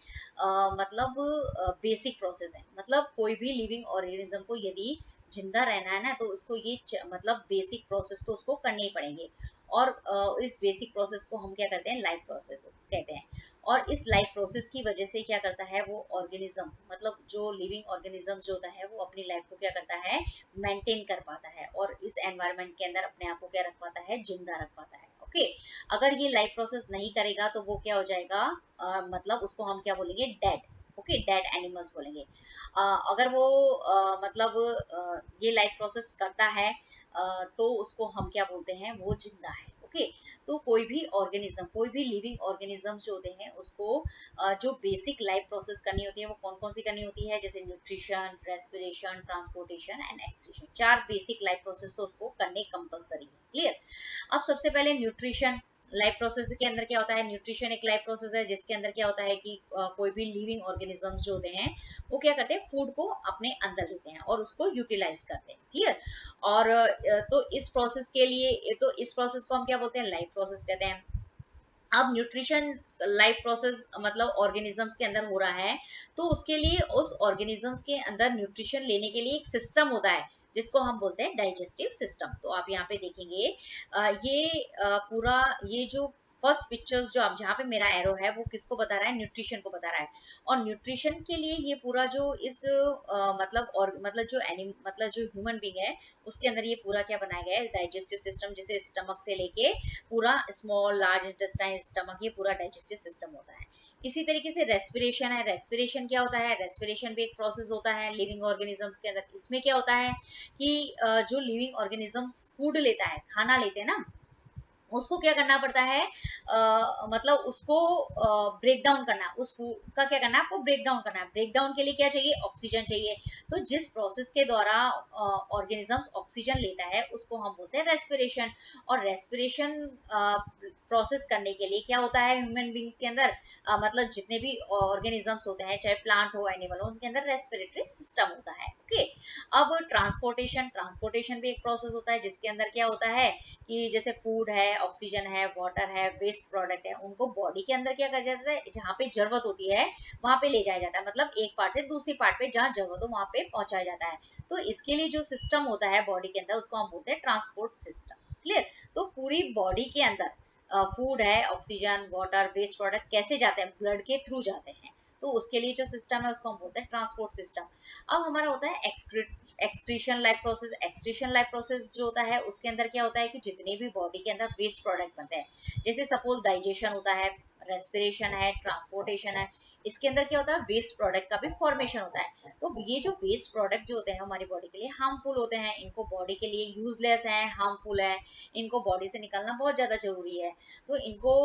मतलब बेसिक प्रोसेस है। मतलब कोई भी लिविंग ऑर्गेनिज्म को यदि जिंदा रहना है ना, तो उसको ये मतलब बेसिक प्रोसेस तो उसको करने ही पड़ेंगे, और इस बेसिक प्रोसेस को हम क्या करते हैं, लाइफ प्रोसेस कहते हैं। और इस लाइफ प्रोसेस की वजह से क्या करता है वो ऑर्गेनिज्म, मतलब जो लिविंग ऑर्गेनिज्म जो होता है वो अपनी लाइफ को क्या करता है, मेंटेन कर पाता है, और इस एनवायरनमेंट के अंदर अपने आप को क्या रख पाता है, जिंदा रख पाता है। ओके, अगर ये लाइफ प्रोसेस नहीं करेगा तो वो क्या हो जाएगा, मतलब उसको हम क्या बोलेंगे, डेड। ओके, डेड एनिमल्स बोलेंगे। अगर वो ये लाइफ प्रोसेस करता है, तो उसको हम क्या बोलते हैं, वो जिंदा है। ओके, तो कोई भी ऑर्गेनिज्म, कोई भी लिविंग ऑर्गेनिज्म जो होते हैं उसको जो बेसिक लाइफ प्रोसेस करनी होती है वो कौन कौन सी करनी होती है, जैसे nutrition, respiration, transportation and excretion, 4 basic life process तो उसको करने कंपलसरी है। क्लियर। अब सबसे पहले न्यूट्रिशन लाइफ प्रोसेस के अंदर क्या होता है, न्यूट्रिशन एक लाइफ प्रोसेस है जिसके अंदर क्या होता है कि कोई भी लिविंग ऑर्गेनिजम्स जो होते हैं वो क्या करते हैं, फूड को अपने अंदर लेते हैं और उसको यूटिलाइज करते हैं। क्लियर। और तो इस प्रोसेस के लिए, तो इस प्रोसेस को हम क्या बोलते हैं, लाइफ प्रोसेस कहते हैं। अब न्यूट्रिशन लाइफ प्रोसेस मतलब ऑर्गेनिजम्स के अंदर हो रहा है, तो उसके लिए उस ऑर्गेनिजम्स के अंदर न्यूट्रिशन लेने के लिए एक सिस्टम होता है जिसको हम बोलते हैं डाइजेस्टिव सिस्टम। तो आप यहाँ पे देखेंगे पूरा ये जो फर्स्ट पिक्चर्स जो आप, जहाँ पे मेरा एरो है वो किसको बता रहा है, न्यूट्रिशन को बता रहा है। और न्यूट्रिशन के लिए ये पूरा जो इस मतलब जो ह्यूमन बींग है उसके अंदर ये पूरा क्या बनाया गया है, डाइजेस्टिव सिस्टम, जैसे स्टमक से लेके पूरा स्मॉल, लार्ज इंटेस्टाइन, स्टमक, ये पूरा डाइजेस्टिव सिस्टम होता है। इसी तरीके से रेस्पिरेशन है। रेस्पिरेशन क्या होता है, रेस्पिरेशन भी एक प्रोसेस होता है लिविंग ऑर्गेनिजम्स के अंदर। इसमें क्या होता है कि जो लिविंग ऑर्गेनिजम्स फूड लेता है, खाना लेते हैं ना, उसको क्या करना पड़ता है, मतलब उसको ब्रेक डाउन करना, उस फूड का क्या करना है, आपको ब्रेक डाउन करना है। ब्रेक डाउन के लिए क्या चाहिए, ऑक्सीजन चाहिए। तो जिस प्रोसेस के द्वारा ऑर्गेनिज्म ऑक्सीजन लेता है उसको हम बोलते हैं रेस्पिरेशन। और रेस्पिरेशन प्रोसेस करने के लिए क्या होता है ह्यूमन बींग्स के अंदर, मतलब जितने भी ऑर्गेनिजम्स होते हैं, चाहे प्लांट हो, एनिमल हो, उनके अंदर रेस्पिरेटरी सिस्टम होता है। ओके, अब ट्रांसपोर्टेशन, ट्रांसपोर्टेशन भी एक प्रोसेस होता है जिसके अंदर क्या होता है कि जैसे फूड है, ऑक्सीजन है, वाटर है, वेस्ट प्रोडक्ट है, उनको बॉडी के अंदर क्या कर जाता है, जहाँ पे जरूरत होती है वहां पे ले जाया जाता है, मतलब एक पार्ट से दूसरी पार्ट पे जहाँ जरूरत हो वहां पे पहुंचाया जाता है। तो इसके लिए जो सिस्टम होता है बॉडी के अंदर उसको हम बोलते हैं ट्रांसपोर्ट सिस्टम। क्लियर। तो पूरी बॉडी के अंदर फूड है, ऑक्सीजन, वाटर, वेस्ट प्रोडक्ट कैसे जाते हैं, ब्लड के थ्रू जाते हैं। तो उसके लिए जो सिस्टम है उसको हम बोलते हैं ट्रांसपोर्ट सिस्टम। अब हमारा होता है excretion life process. Excretion life process जो होता है उसके अंदर क्या होता है कि जितने भी बॉडी के अंदर वेस्ट प्रोडक्ट बनते हैं, जैसे सपोज डाइजेशन होता है, रेस्पिरेशन है, ट्रांसपोर्टेशन है, इसके अंदर क्या होता है वेस्ट प्रोडक्ट का भी फॉर्मेशन होता है। तो ये जो वेस्ट प्रोडक्ट जो होते हैं हमारी बॉडी के लिए हार्मफुल होते हैं, इनको बॉडी के लिए यूजलेस है, हार्मफुल है, इनको बॉडी से निकालना बहुत ज्यादा जरूरी है। तो इनको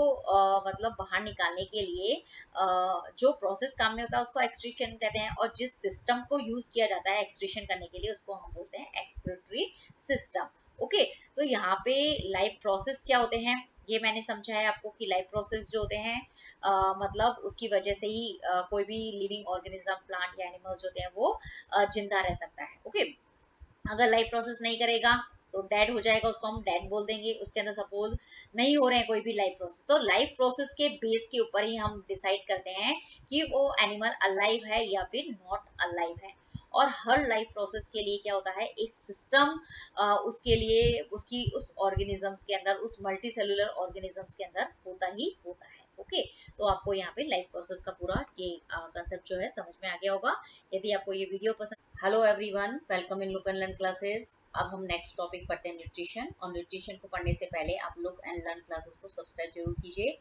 मतलब बाहर निकालने के लिए जो प्रोसेस काम में होता है उसको एक्सट्रीशन कहते हैं, और जिस सिस्टम को यूज किया जाता है एक्सट्रीशन करने के लिए उसको हम बोलते हैं एक्सक्रीटरी सिस्टम। ओके, तो यहाँ पे लाइफ प्रोसेस क्या होते हैं ये मैंने समझा है आपको कि लाइफ प्रोसेस जो होते हैं मतलब उसकी वजह से ही कोई भी लिविंग ऑर्गेनिज्म, प्लांट या एनिमल्स जो होते हैं वो जिंदा रह सकता है। ओके, अगर लाइफ प्रोसेस नहीं करेगा तो डेड हो जाएगा, उसको हम डेड बोल देंगे। उसके अंदर सपोज नहीं हो रहे हैं कोई भी लाइफ प्रोसेस, तो लाइफ प्रोसेस के बेस के ऊपर ही हम डिसाइड करते हैं कि वो एनिमल अलाइव है या फिर नॉट अलाइव है। और हर लाइफ प्रोसेस के लिए क्या होता है एक सिस्टम, उसके लिए उसकी उस ऑर्गेनिजम्स के अंदर, उस मल्टी सेलुलर ऑर्गेनिजम्स के अंदर होता ही होता है। ओके, तो आपको यहाँ पे लाइफ प्रोसेस का पूरा ये कंसेप्ट जो है समझ में आ गया होगा। यदि आपको ये वीडियो पसंद, hello everyone, welcome in look and learn classes. अब हम नेक्स्ट टॉपिक पढ़ते हैं न्यूट्रिशन, और न्यूट्रिशन को पढ़ने से पहले आप लुक एंड लर्न क्लासेस को सब्सक्राइब जरूर कीजिए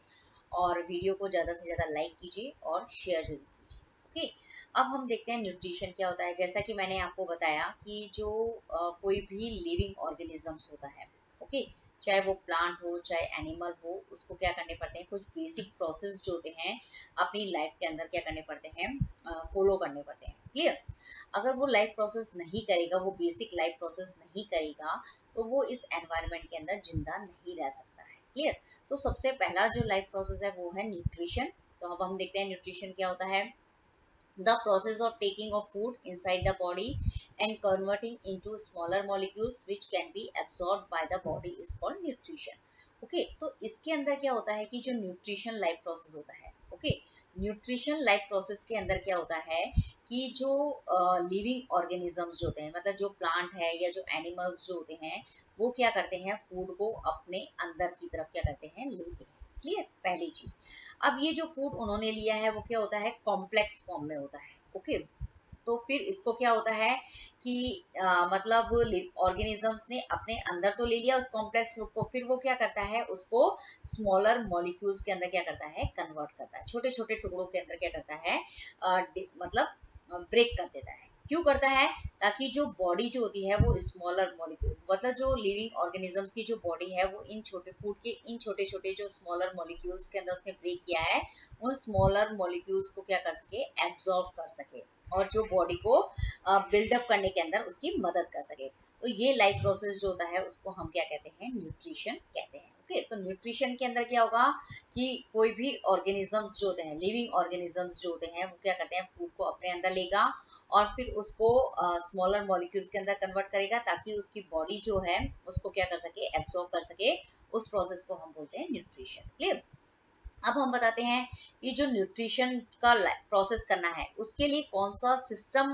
और वीडियो को ज़्यादा से ज़्यादा लाइक कीजिए और शेयर जरूर कीजिए। ओके, अब हम देखते हैं न्यूट्रिशन क्या होता है। जैसा कि मैंने आपको बताया कि जो कोई भी लिविंग ऑर्गेनिजम्स होता है, ओके, चाहे वो प्लांट हो चाहे एनिमल हो, उसको क्या करने पड़ते हैं कुछ बेसिक प्रोसेस जो होते हैं अपनी लाइफ के अंदर क्या करने पड़ते हैं, फॉलो करने पड़ते हैं। क्लियर? अगर वो लाइफ प्रोसेस नहीं करेगा, वो बेसिक लाइफ प्रोसेस नहीं करेगा, तो वो इस एनवायरनमेंट के अंदर जिंदा नहीं रह सकता है। क्लियर? तो सबसे पहला जो लाइफ प्रोसेस है वो है न्यूट्रिशन। तो अब हम देखते हैं न्यूट्रिशन क्या होता है। The process of taking of food inside the body and converting into smaller molecules which can be absorbed by the body is called nutrition. Okay, तो इसके अंदर क्या होता है कि जो न्यूट्रिशन लाइफ प्रोसेस होता है, ओके, न्यूट्रिशन लाइफ प्रोसेस के अंदर क्या होता है कि जो लिविंग ऑर्गेनिजम्स जो होते हैं, मतलब जो प्लांट है या जो एनिमल्स जो होते हैं, वो क्या करते हैं फूड को अपने अंदर की तरफ क्या करते हैं लेते हैं। क्लियर? पहली चीज। अब ये जो फूड उन्होंने लिया है वो क्या होता है कॉम्प्लेक्स फॉर्म में होता है। ओके, तो फिर इसको क्या होता है कि मतलब ऑर्गेनिजम्स ने अपने अंदर तो ले लिया उस कॉम्प्लेक्स फूड को, फिर वो क्या करता है उसको स्मॉलर मॉलिक्यूल्स के अंदर क्या करता है कन्वर्ट करता है, छोटे छोटे टुकड़ों के अंदर क्या करता है मतलब ब्रेक कर देता है। क्यों करता है? ताकि जो बॉडी जो होती है वो स्मॉलर मॉलिक्यूल, मतलब जो लिविंग ऑर्गेनिजम्स की जो बॉडी है वो इन छोटे फूड के इन छोटे छोटे जो स्मॉलर मॉलिक्यूल्स के अंदर उसने ब्रेक किया है, उन स्मॉलर मॉलिक्यूल्स को क्या कर सके एब्जॉर्ब कर सके, और जो बॉडी को बिल्डअप करने के अंदर उसकी मदद कर सके। तो ये लाइफ प्रोसेस जो होता है उसको हम क्या कहते हैं न्यूट्रिशन कहते हैं। ओके, तो न्यूट्रिशन के अंदर क्या होगा कि कोई भी ऑर्गेनिजम्स जो होते हैं, लिविंग ऑर्गेनिजम्स जो होते हैं वो क्या करते हैं फूड को अपने अंदर लेगा और फिर उसको स्मॉलर मॉलिक्यूल्स के अंदर कन्वर्ट करेगा ताकि उसकी बॉडी जो है उसको क्या कर सके एब्जॉर्ब कर सके। उस प्रोसेस को हम बोलते हैं न्यूट्रिशन। क्लियर? अब हम बताते हैं कि जो न्यूट्रिशन का प्रोसेस करना है उसके लिए कौन सा सिस्टम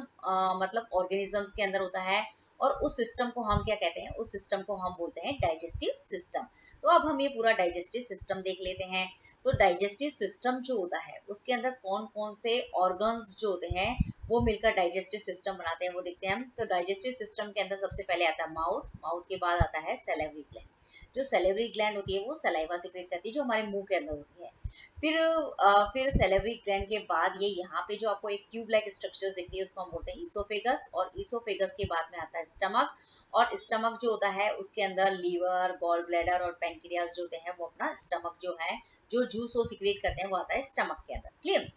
मतलब ऑर्गेनिजम्स के अंदर होता है, और उस सिस्टम को हम क्या कहते हैं, उस सिस्टम को हम बोलते हैं डाइजेस्टिव सिस्टम। तो अब हम ये पूरा डाइजेस्टिव सिस्टम देख लेते हैं। तो डाइजेस्टिव सिस्टम जो होता है उसके अंदर कौन कौन से ऑर्गन्स जो होते हैं वो मिलकर डाइजेस्टिव सिस्टम बनाते हैं वो देखते हैं हम। तो डाइजेस्टिव सिस्टम के अंदर सबसे पहले आता है माउथ, माउथ के बाद आता है सैलिवरी ग्लैंड। जो सैलिवरी ग्लैंड होती है वो सलाइवा सिक्रेट करती है जो हमारे मुंह के अंदर होती है। फिर सैलिवरी ग्लैंड के बाद ये यहाँ पे जो आपको एक ट्यूब लाइक स्ट्रक्चर दिखती है उसको हम बोलते हैं ईसोफेगस, और ईसोफेगस के बाद में आता है स्टमक, और स्टमक जो होता है उसके अंदर लीवर, गॉल ब्लैडर और पेनक्रियास जो होते हैं वो अपना स्टमक जो है जो जूस वो सिक्रेट करते हैं वो आता है स्टमक के अंदर। क्लियर?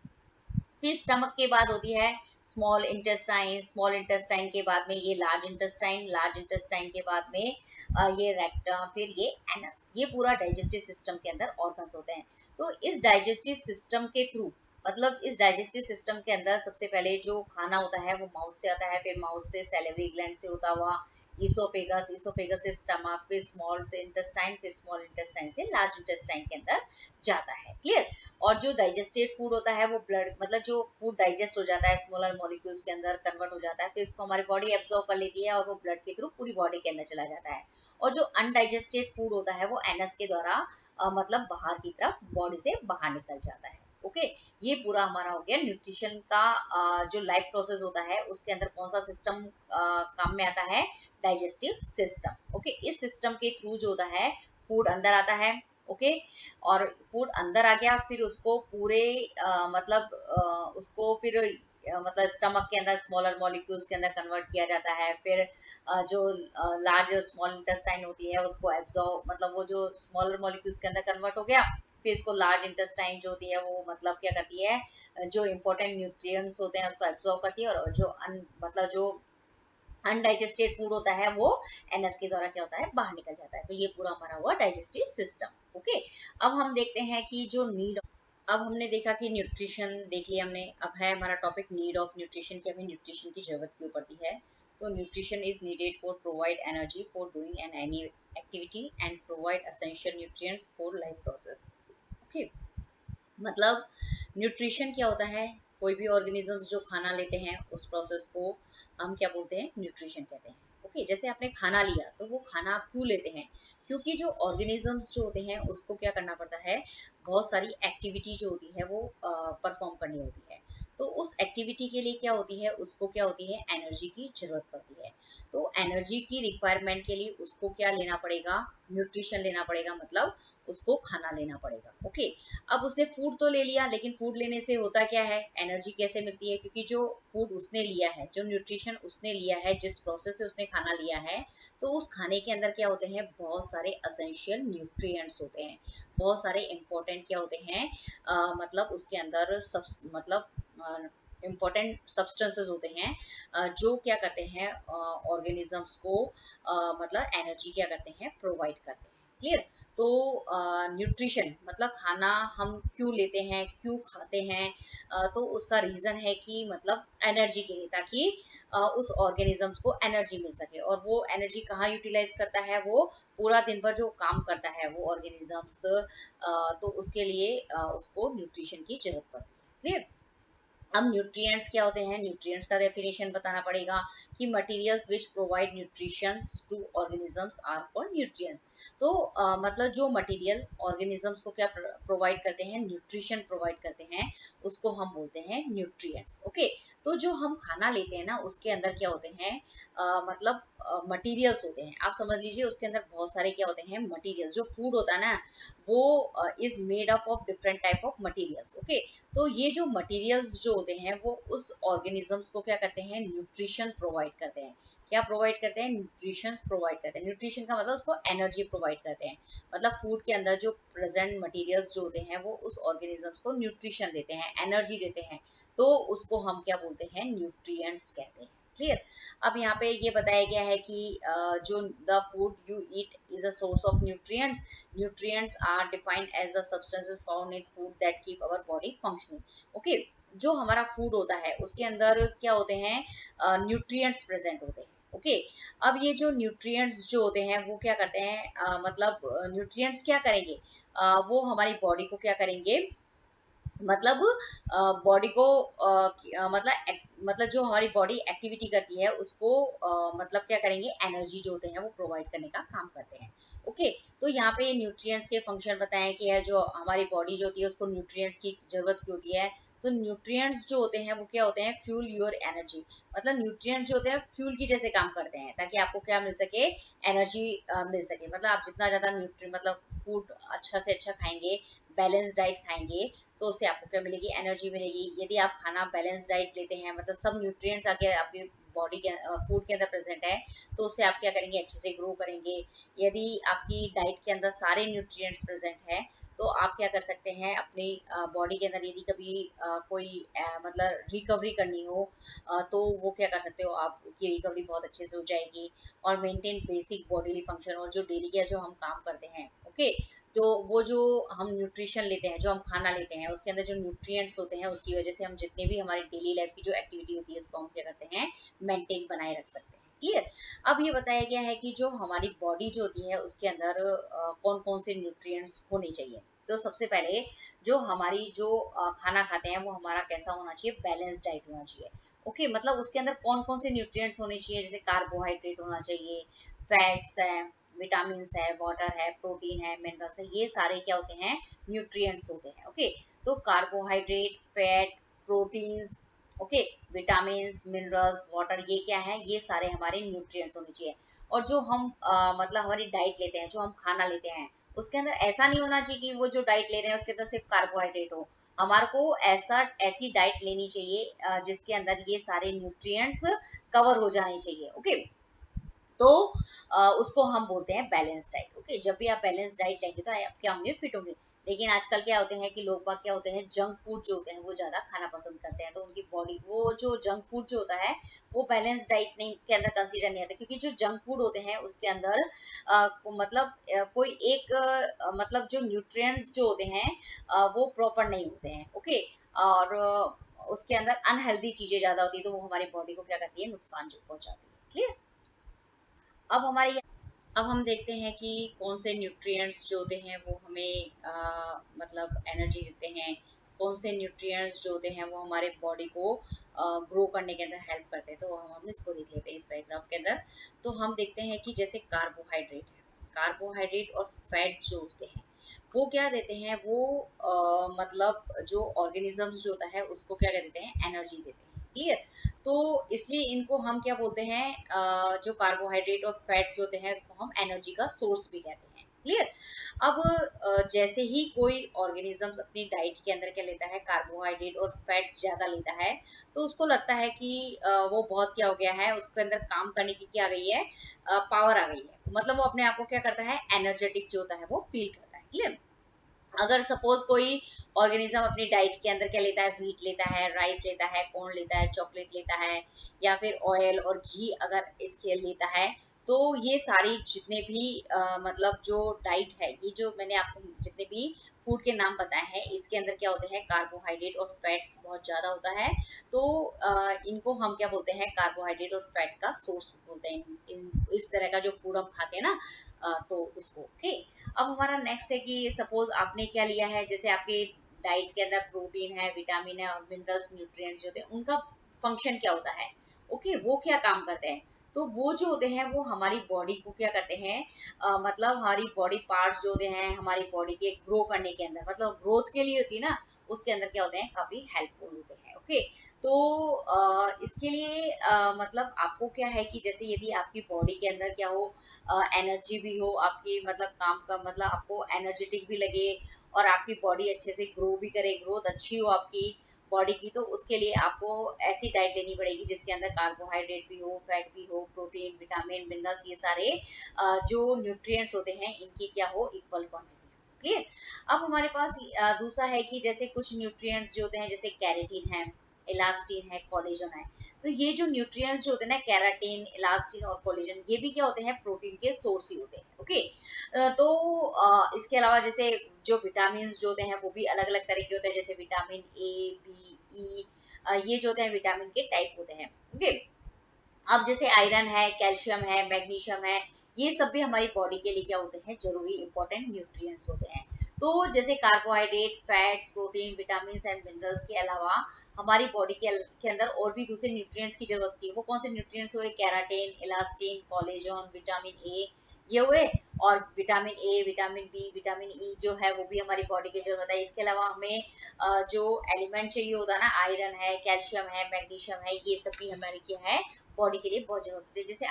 फिर स्टमक के बाद होती है स्मॉल इंटेस्टाइन, स्मॉल इंटेस्टाइन के बाद में ये लार्ज इंटेस्टाइन, लार्ज इंटेस्टाइन के बाद में ये रेक्टम, फिर ये एनस। ये पूरा डाइजेस्टिव सिस्टम के अंदर ऑर्गन्स होते हैं। तो इस डाइजेस्टिव सिस्टम के थ्रू, मतलब इस डाइजेस्टिव सिस्टम के अंदर सबसे पहले जो खाना होता है वो माउथ से आता है, फिर माउथ से सैलिवरी ग्लैंड से होता हुआ ईसोफेगस, ईसोफेगस से स्टमक, फिर स्मॉल से इंटेस्टाइन, फिर स्मॉल इंटेस्टाइन से लार्ज इंटेस्टाइन के अंदर जाता है। क्लियर? और जो डाइजेस्टेड फूड होता है वो ब्लड, मतलब जो फूड डाइजेस्ट हो जाता है स्मॉलर मॉलिक्यूल्स के अंदर कन्वर्ट हो जाता है, फिर इसको हमारी बॉडी एब्जॉर्ब कर लेती है और वो ब्लड के थ्रू पूरी बॉडी के अंदर चला जाता है। और जो अनडाइजेस्टेड फूड होता है वो एनस के द्वारा मतलब बाहर की तरफ बॉडी से बाहर निकल जाता है। ओके, ये पूरा हमारा हो गया न्यूट्रिशन का जो लाइफ प्रोसेस होता है उसके अंदर कौन सा सिस्टम काम में आता है, डाइजेस्टिव सिस्टम। ओके, इस सिस्टम के थ्रू जो होता है फूड अंदर आता है। ओके, और फूड अंदर आ गया, फिर उसको पूरे उसको फिर मतलब स्टमक के अंदर स्मॉलर मॉलिक्यूल्स के अंदर कन्वर्ट किया जाता है। फिर जो लार्ज स्मॉल इंटेस्टाइन होती है उसको एब्जॉर्ब, मतलब वो जो स्मॉलर मॉलिक्यूल्स के अंदर कन्वर्ट हो गया, फिर इसको लार्ज इंटेस्टाइन जो होती है वो मतलब क्या करती है, जो इंपॉर्टेंट न्यूट्रिएंट्स होते हैं उसको एब्जॉर्ब करती है, और जो जो अनडाइजेस्टेड फूड होता है वो एनएस के द्वारा क्या होता है, बाहर निकल जाता है। तो ये पूरा हमारा हुआ डाइजेस्टिव सिस्टम। ओके, अब हम देखते हैं कि जो नीड, अब हमने देखा कि न्यूट्रिशन देख लिया हमने, अब है हमारा टॉपिक नीड ऑफ न्यूट्रिशन, की हमें न्यूट्रिशन की जरूरत क्यों पड़ती है। तो nutrition is needed for provide energy for doing an any activity and provide essential nutrients for life process. Okay, मतलब न्यूट्रिशन क्या होता है, कोई भी ऑर्गेनिज्म जो खाना लेते हैं उस प्रोसेस को हम क्या बोलते हैं, न्यूट्रिशन कहते हैं। ओके, जैसे आपने खाना लिया तो वो खाना आप क्यों लेते हैं, क्योंकि जो ऑर्गेनिजम्स जो होते हैं उसको क्या करना पड़ता है, बहुत सारी एक्टिविटी जो होती है वो परफॉर्म करनी होती है। तो उस एक्टिविटी के लिए क्या होती है, उसको क्या होती है, एनर्जी की जरूरत पड़ती है। तो एनर्जी की रिक्वायरमेंट के लिए उसको क्या लेना पड़ेगा, न्यूट्रिशन लेना पड़ेगा, मतलब उसको खाना लेना पड़ेगा। ओके, अब उसने फूड तो ले लिया, लेकिन फूड लेने से होता क्या है, एनर्जी कैसे मिलती है, क्योंकि जो फूड उसने लिया है, जो न्यूट्रिशन उसने लिया है, जिस प्रोसेस से उसने खाना लिया है, तो उस खाने के अंदर क्या होते हैं, बहुत सारे एसेंशियल न्यूट्रिएंट्स होते हैं, बहुत सारे इंपॉर्टेंट क्या होते हैं, मतलब उसके अंदर सब मतलब इम्पोर्टेंट सब्सटेंसेस होते हैं, जो क्या करते हैं, ऑर्गेनिजम्स को मतलब एनर्जी क्या करते हैं, प्रोवाइड करते हैं। क्लियर। तो न्यूट्रिशन मतलब खाना हम क्यों लेते हैं, क्यों खाते हैं, तो उसका रीजन है कि मतलब एनर्जी के लिए, ताकि उस ऑर्गेनिजम्स को एनर्जी मिल सके। और वो एनर्जी कहाँ यूटिलाइज करता है, वो पूरा दिन भर जो काम करता है वो ऑर्गेनिजम्स, तो उसके लिए उसको न्यूट्रिशन की जरूरत पड़ती है। क्लियर। अब न्यूट्रिएंट्स क्या होते हैं, न्यूट्रिएंट्स का डेफिनेशन बताना पड़ेगा कि materials which provide nutritions to organisms are called nutrients. तो मतलब जो मटेरियल ऑर्गेनिजम्स को क्या प्रोवाइड करते हैं, न्यूट्रिशन प्रोवाइड करते हैं, उसको हम बोलते हैं न्यूट्रिएंट्स। ओके, तो जो हम खाना लेते हैं ना उसके अंदर क्या होते हैं, मतलब मटेरियल्स होते हैं। आप समझ लीजिए उसके अंदर बहुत सारे क्या होते हैं, मटेरियल्स। जो फूड होता है ना वो is made up of different type of materials. Okay, तो ये जो मटेरियल्स जो होते हैं वो उस ऑर्गेनिजम्स को क्या करते हैं, न्यूट्रिशन प्रोवाइड करते हैं। क्या प्रोवाइड करते हैं, न्यूट्रिशन प्रोवाइड करते हैं। न्यूट्रिशन का मतलब उसको एनर्जी प्रोवाइड करते हैं, मतलब फूड के अंदर जो प्रेजेंट मटेरियल्स जो होते हैं वो उस ऑर्गेनिजम्स को न्यूट्रिशन देते हैं, एनर्जी देते हैं, तो उसको हम क्या बोलते हैं, न्यूट्रिएंट्स कहते हैं। क्लियर। अब यहाँ पे ये बताया गया है कि जो the food you eat is a source of nutrients. Nutrients are defined as the substances found in food that keep our body functioning. Okay, जो हमारा फूड होता है उसके अंदर क्या होते हैं, न्यूट्रिएंट्स प्रेजेंट होते हैं। ओके, अब ये जो न्यूट्रिएंट्स जो होते हैं वो क्या करते हैं, मतलब न्यूट्रिएंट्स क्या करेंगे, वो हमारी बॉडी को क्या करेंगे, मतलब बॉडी को मतलब जो हमारी बॉडी एक्टिविटी करती है उसको मतलब क्या करेंगे, एनर्जी जो होते हैं वो प्रोवाइड करने का काम करते हैं। ओके, तो यहाँ पे न्यूट्रिएंट्स के फंक्शन बताएं कि है, जो हमारी बॉडी जो होती है उसको न्यूट्रिएंट्स की जरूरत क्यों होती है। तो न्यूट्रिएंट्स जो होते हैं वो क्या होते हैं, फ्यूल योर एनर्जी। मतलब न्यूट्रिएंट्स जो होते हैं फ्यूल की जैसे काम करते हैं, ताकि आपको क्या मिल सके, एनर्जी मिल सके। मतलब आप जितना ज्यादा मतलब फूड अच्छा से अच्छा खाएंगे, बैलेंस डाइट खाएंगे, तो उससे आपको क्या मिलेगी, एनर्जी मिलेगी। यदि आप खाना बैलेंस डाइट लेते हैं, मतलब सब न्यूट्रिएंट्स आके आपके बॉडी के फूड के अंदर प्रेजेंट है, तो उससे आप क्या करेंगे, अच्छे से ग्रो करेंगे। यदि आपकी डाइट के अंदर सारे न्यूट्रिएंट्स प्रेजेंट है, तो आप क्या कर सकते हैं, अपनी बॉडी के अंदर यदि कभी कोई मतलब रिकवरी करनी हो, तो वो क्या कर सकते हो, आपकी रिकवरी बहुत अच्छे से हो जाएगी। और मेंटेन बेसिक बॉडीली फंक्शन, और जो डेली का जो हम काम करते हैं, ओके, तो वो जो हम न्यूट्रिशन लेते हैं, जो हम खाना लेते हैं, उसके अंदर जो न्यूट्रिएंट्स होते हैं उसकी वजह से हम जितने भी हमारी डेली लाइफ की जो एक्टिविटी होती है उसको हम क्या करते हैं, मेंटेन बनाए रख सकते हैं। क्लियर। अब ये बताया गया है कि जो हमारी बॉडी जो होती है उसके अंदर कौन कौन से न्यूट्रिएंट्स होने चाहिए। तो सबसे पहले जो हमारी जो खाना खाते हैं वो हमारा कैसा होना चाहिए, बैलेंस डाइट होना चाहिए। ओके, मतलब उसके अंदर कौन कौन से न्यूट्रिएंट्स होने चाहिए, जैसे कार्बोहाइड्रेट होना चाहिए, फैट्स है, विटामिन है, वाटर है, प्रोटीन है, मिनरल्स है, ये सारे क्या होते हैं, न्यूट्रिएंट्स होते हैं। ओके, तो carbohydrate, fat, proteins, okay, vitamin, minerals, water, ये क्या है, ये सारे हमारे न्यूट्रिएंट्स होने चाहिए। और जो हम मतलब हमारी डाइट लेते हैं, जो हम खाना लेते हैं, उसके अंदर ऐसा नहीं होना चाहिए कि वो जो डाइट ले रहे हैं उसके अंदर सिर्फ कार्बोहाइड्रेट हो। हमारे को ऐसी डाइट लेनी चाहिए जिसके अंदर ये सारे न्यूट्रिएंट्स कवर हो जाने चाहिए। ओके, तो उसको हम बोलते हैं बैलेंस डाइट। ओके, जब भी आप बैलेंस डाइट लेंगे तो आप क्या होंगे, फिट होंगे। लेकिन आजकल क्या होते हैं कि लोग बाग क्या होते हैं, जंक फूड जो होते हैं वो ज्यादा खाना पसंद करते हैं, तो उनकी बॉडी, वो जो जंक फूड जो होता है वो बैलेंस डाइट नहीं के अंदर कंसीडर नहीं आता, क्योंकि जो जंक फूड होते हैं उसके अंदर मतलब कोई एक मतलब जो न्यूट्रिएंट्स जो होते हैं वो प्रॉपर नहीं होते हैं। ओके, और उसके अंदर अनहेल्दी चीजें ज्यादा होती है, तो वो हमारी बॉडी को क्या करती है, नुकसान जो पहुंचाती है। क्लियर? अब हमारे अब हम देखते हैं कि कौन से न्यूट्रिएंट्स जो होते हैं वो हमें मतलब एनर्जी देते हैं, कौन से न्यूट्रिएंट्स जो होते हैं वो हमारे बॉडी को ग्रो करने के अंदर हेल्प करते हैं। तो हम इसको देख लेते हैं इस पैराग्राफ के अंदर। तो हम देखते हैं कि जैसे कार्बोहाइड्रेट है, कार्बोहाइड्रेट और फैट जो होते हैं वो क्या देते हैं, वो मतलब जो ऑर्गेनिजम्स जो होता है उसको क्या कर देते हैं, एनर्जी देते हैं। क्लियर? तो इसलिए इनको हम क्या बोलते हैं, जो कार्बोहाइड्रेट और फैट्स होते हैं इसको हम एनर्जी का सोर्स भी कहते हैं। क्लियर? अब जैसे ही कोई ऑर्गेनिजम्स अपनी डाइट के अंदर क्या लेता है, कार्बोहाइड्रेट और फैट्स ज्यादा लेता है, तो उसको लगता है कि वो बहुत क्या हो गया है, उसके अंदर काम करने की क्या आ गई है, पावर आ गई है, मतलब वो अपने आप को क्या करता है, एनर्जेटिक जो होता है वो फील करता है। क्लियर? अगर सपोज कोई ऑर्गेनिज्म अपनी डाइट के अंदर क्या लेता है, व्हीट लेता है, राइस लेता है, कॉर्न लेता है, चॉकलेट लेता है, या फिर ऑयल और घी अगर इसके लेता है, तो ये सारी जितने भी मतलब जो डाइट है, ये जो मैंने आपको जितने भी फूड के नाम बताए हैं, इसके अंदर क्या होते हैं, कार्बोहाइड्रेट और फैट्स बहुत ज्यादा होता है। तो इनको हम क्या बोलते हैं, कार्बोहाइड्रेट और फैट का सोर्स बोलते हैं, इस तरह का जो फूड हम खाते हैं ना, तो उसको। ओके, अब हमारा नेक्स्ट है कि सपोज आपने क्या लिया है, जैसे आपके डाइट के अंदर प्रोटीन है, विटामिन है और मिनरल्स, न्यूट्रिएंट्स जो होते हैं उनका फंक्शन क्या होता है, ओके, वो क्या काम करते हैं, तो वो जो होते हैं वो हमारी बॉडी को क्या करते हैं, मतलब हमारी बॉडी पार्ट्स जो होते हैं हमारी बॉडी के ग्रो करने के अंदर, मतलब ग्रोथ के लिए होती है ना, उसके अंदर क्या होते हैं, काफी हेल्पफुल होते हैं। ओके, तो इसके लिए मतलब आपको क्या है कि जैसे यदि आपकी बॉडी के अंदर क्या हो, एनर्जी भी हो आपकी, मतलब काम का मतलब आपको एनर्जेटिक भी लगे और आपकी बॉडी अच्छे से ग्रो भी करे, ग्रोथ अच्छी हो आपकी बॉडी की, तो उसके लिए आपको ऐसी डाइट लेनी पड़ेगी जिसके अंदर कार्बोहाइड्रेट भी हो, फैट भी हो, प्रोटीन, विटामिन, मिनरल्स, ये सारे जो न्यूट्रिएंट्स होते हैं इनकी क्या हो, इक्वल क्वांटिटी। क्लियर? अब हमारे पास दूसरा है कि जैसे कुछ न्यूट्रिएंट्स जो होते हैं, जैसे कैरेटीन है, इलास्टिन है, कोलेजन है, तो ये जो न्यूट्रिएंट्स जो होते हैं ना, केराटिन, इलास्टिन और कोलेजन, ये भी क्या होते हैं, प्रोटीन के सोर्स ही होते हैं। ओके, तो इसके अलावा जैसे जो विटामिन जो होते हैं वो भी अलग अलग तरह के होते हैं, जैसे विटामिन ए, बी, ई, ये जो होते हैं विटामिन के टाइप होते हैं। ओके, अब जैसे आयरन है, कैल्शियम है, मैग्नीशियम है, ये सब भी हमारी बॉडी के लिए क्या होते हैं, जरूरी इंपॉर्टेंट न्यूट्रिएंट्स होते हैं। तो जैसे carbohydrate, fats, protein, vitamin and minerals के अलावा हमारी बॉडी के अंदर और भी दूसरे न्यूट्रिएंट्स की जरूरत होती है। वो कौन से न्यूट्रिएंट्स हुए, keratin, elastin, collagen, vitamin A, ये हुए, और vitamin A, vitamin B, vitamin E जो है वो भी हमारी बॉडी की जरूरत है। इसके अलावा हमें जो एलिमेंट चाहिए होता है ना, आयरन है, कैल्शियम है, मैग्नीशियम है, ये सब भी हमारी क्या है, बॉडी के लिए बहुत जरूरत होती है। जैसे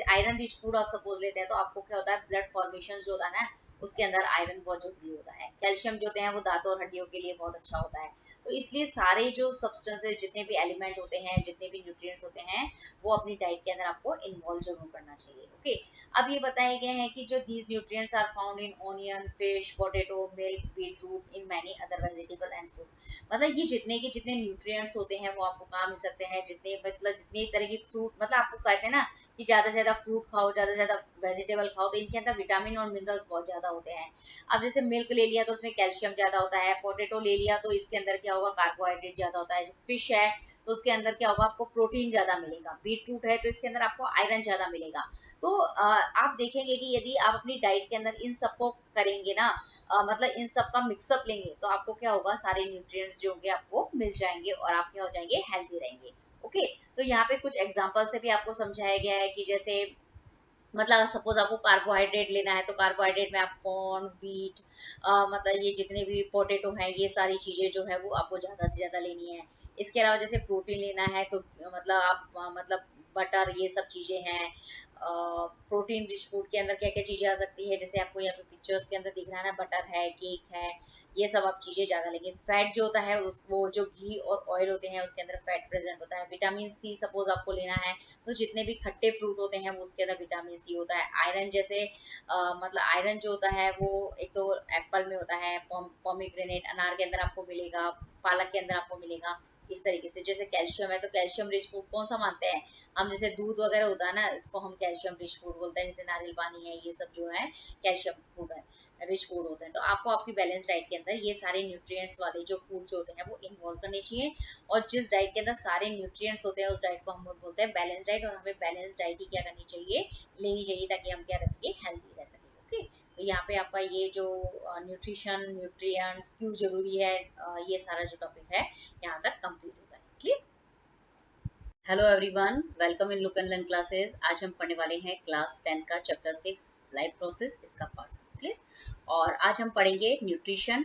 आयरन रिच फूड आप सपोज लेते हैं, तो आपको क्या होता है, ब्लड फॉर्मेशन जो होता है ना, उसके अंदर आयरन बहुत जरूरी होता है। कैल्शियम जो होते हैं वो दांतों और हड्डियों के लिए बहुत अच्छा होता है। तो इसलिए सारे जो सब्सटेंसेस, जितने भी एलिमेंट होते हैं, जितने भी न्यूट्रिएंट्स होते हैं, वो अपनी डाइट के अंदर आपको इन्वॉल्व जरूर करना चाहिए। ओके, अब ये बताए गए हैं कि जो these nutrients are found in onion, fish, potato, milk, beetroot, in many other vegetable and fruit, मतलब ये जितने न्यूट्रिएंट्स होते हैं वो आपको कहाँ मिल सकते हैं, जितने मतलब जितने तरह की फ्रूट, मतलब आपको कहते हैं ना कि ज्यादा से ज्यादा फ्रूट खाओ, ज्यादा से ज्यादा वेजिटेबल खाओ, तो इनके अंदर विटामिन और मिनरल्स बहुत ज्यादा होते हैं। अब जैसे मिल्क ले लिया तो उसमें कैल्शियम ज्यादा होता है, पोटैटो ले लिया तो इसके अंदर क्या होगा, कार्बोहाइड्रेट ज्यादा होता है, फिश है तो उसके अंदर क्या होगा, आपको प्रोटीन ज्यादा मिलेगा, बीटरूट है तो इसके अंदर आपको आयरन ज्यादा मिलेगा। तो आप देखेंगे कि यदि आप अपनी डाइट के अंदर इन सबको करेंगे ना, मतलब इन सब का मिक्सअप लेंगे, तो आपको क्या होगा, सारे न्यूट्रिएंट्स जो होंगे आपको मिल जाएंगे और आप क्या हो जाएंगे, हेल्थी रहेंगे। ओके, तो यहाँ पे कुछ एग्जांपल से भी आपको समझाया गया है कि जैसे मतलब सपोज आपको कार्बोहाइड्रेट लेना है तो कार्बोहाइड्रेट में आप कॉर्न, व्हीट, मतलब ये जितने भी पोटैटो हैं, ये सारी चीजें जो है वो आपको ज्यादा से ज्यादा लेनी है। इसके अलावा जैसे प्रोटीन लेना है तो मतलब आप मतलब बटर, ये सब चीजें हैं। प्रोटीन रिच फूड के अंदर क्या क्या चीजें आ सकती है, जैसे आपको यहाँ पे पिक्चर्स के अंदर दिख रहा है ना, बटर है, केक है, ये सब आप चीजें ज्यादा लेंगे। फैट जो होता है वो जो घी और ऑयल होते हैं उसके अंदर फैट प्रेजेंट होता है। विटामिन सी सपोज आपको लेना है तो जितने भी खट्टे फ्रूट होते हैं वो उसके अंदर विटामिन सी होता है। आयरन जैसे मतलब आयरन जो होता है वो एक तो एप्पल में होता है, पोमीग्रेनेट अनार के अंदर आपको मिलेगा, पालक के अंदर आपको मिलेगा। इस तरीके से जैसे कैल्शियम है तो कैल्शियम रिच फूड कौन सा मानते हैं हम, जैसे दूध वगैरह होता है ना, इसको हम कैल्शियम रिच फूड बोलते हैं। जैसे नारियल पानी है, ये सब जो है कैल्शियम फूड है, रिच फूड होते हैं। तो आपको आपकी बैलेंस डाइट के अंदर ये सारे न्यूट्रिएंट्स वाले जो फूड जो होते हैं वो इन्वॉल्व करने चाहिए। और जिस डाइट के अंदर सारे न्यूट्रिएंट्स होते हैं उस डाइट को हम बोलते हैं बैलेंस डाइट। और हमें बैलेंस डाइट ही क्या करनी चाहिए, लेनी चाहिए, ताकि हम क्या रह सके, हेल्थी रह सके। ओके, तो यहाँ पे आपका ये जो न्यूट्रिशन, न्यूट्रिएंट्स क्यों जरूरी है, ये सारा जो टॉपिक है यहाँ तक कंप्लीट होता है। Clear? Hello everyone, welcome in look and learn classes. आज हम पढ़ने वाले हैं क्लास 10 का चैप्टर 6 लाइफ प्रोसेस, इसका पार्ट। क्लियर? और आज हम पढ़ेंगे न्यूट्रिशन,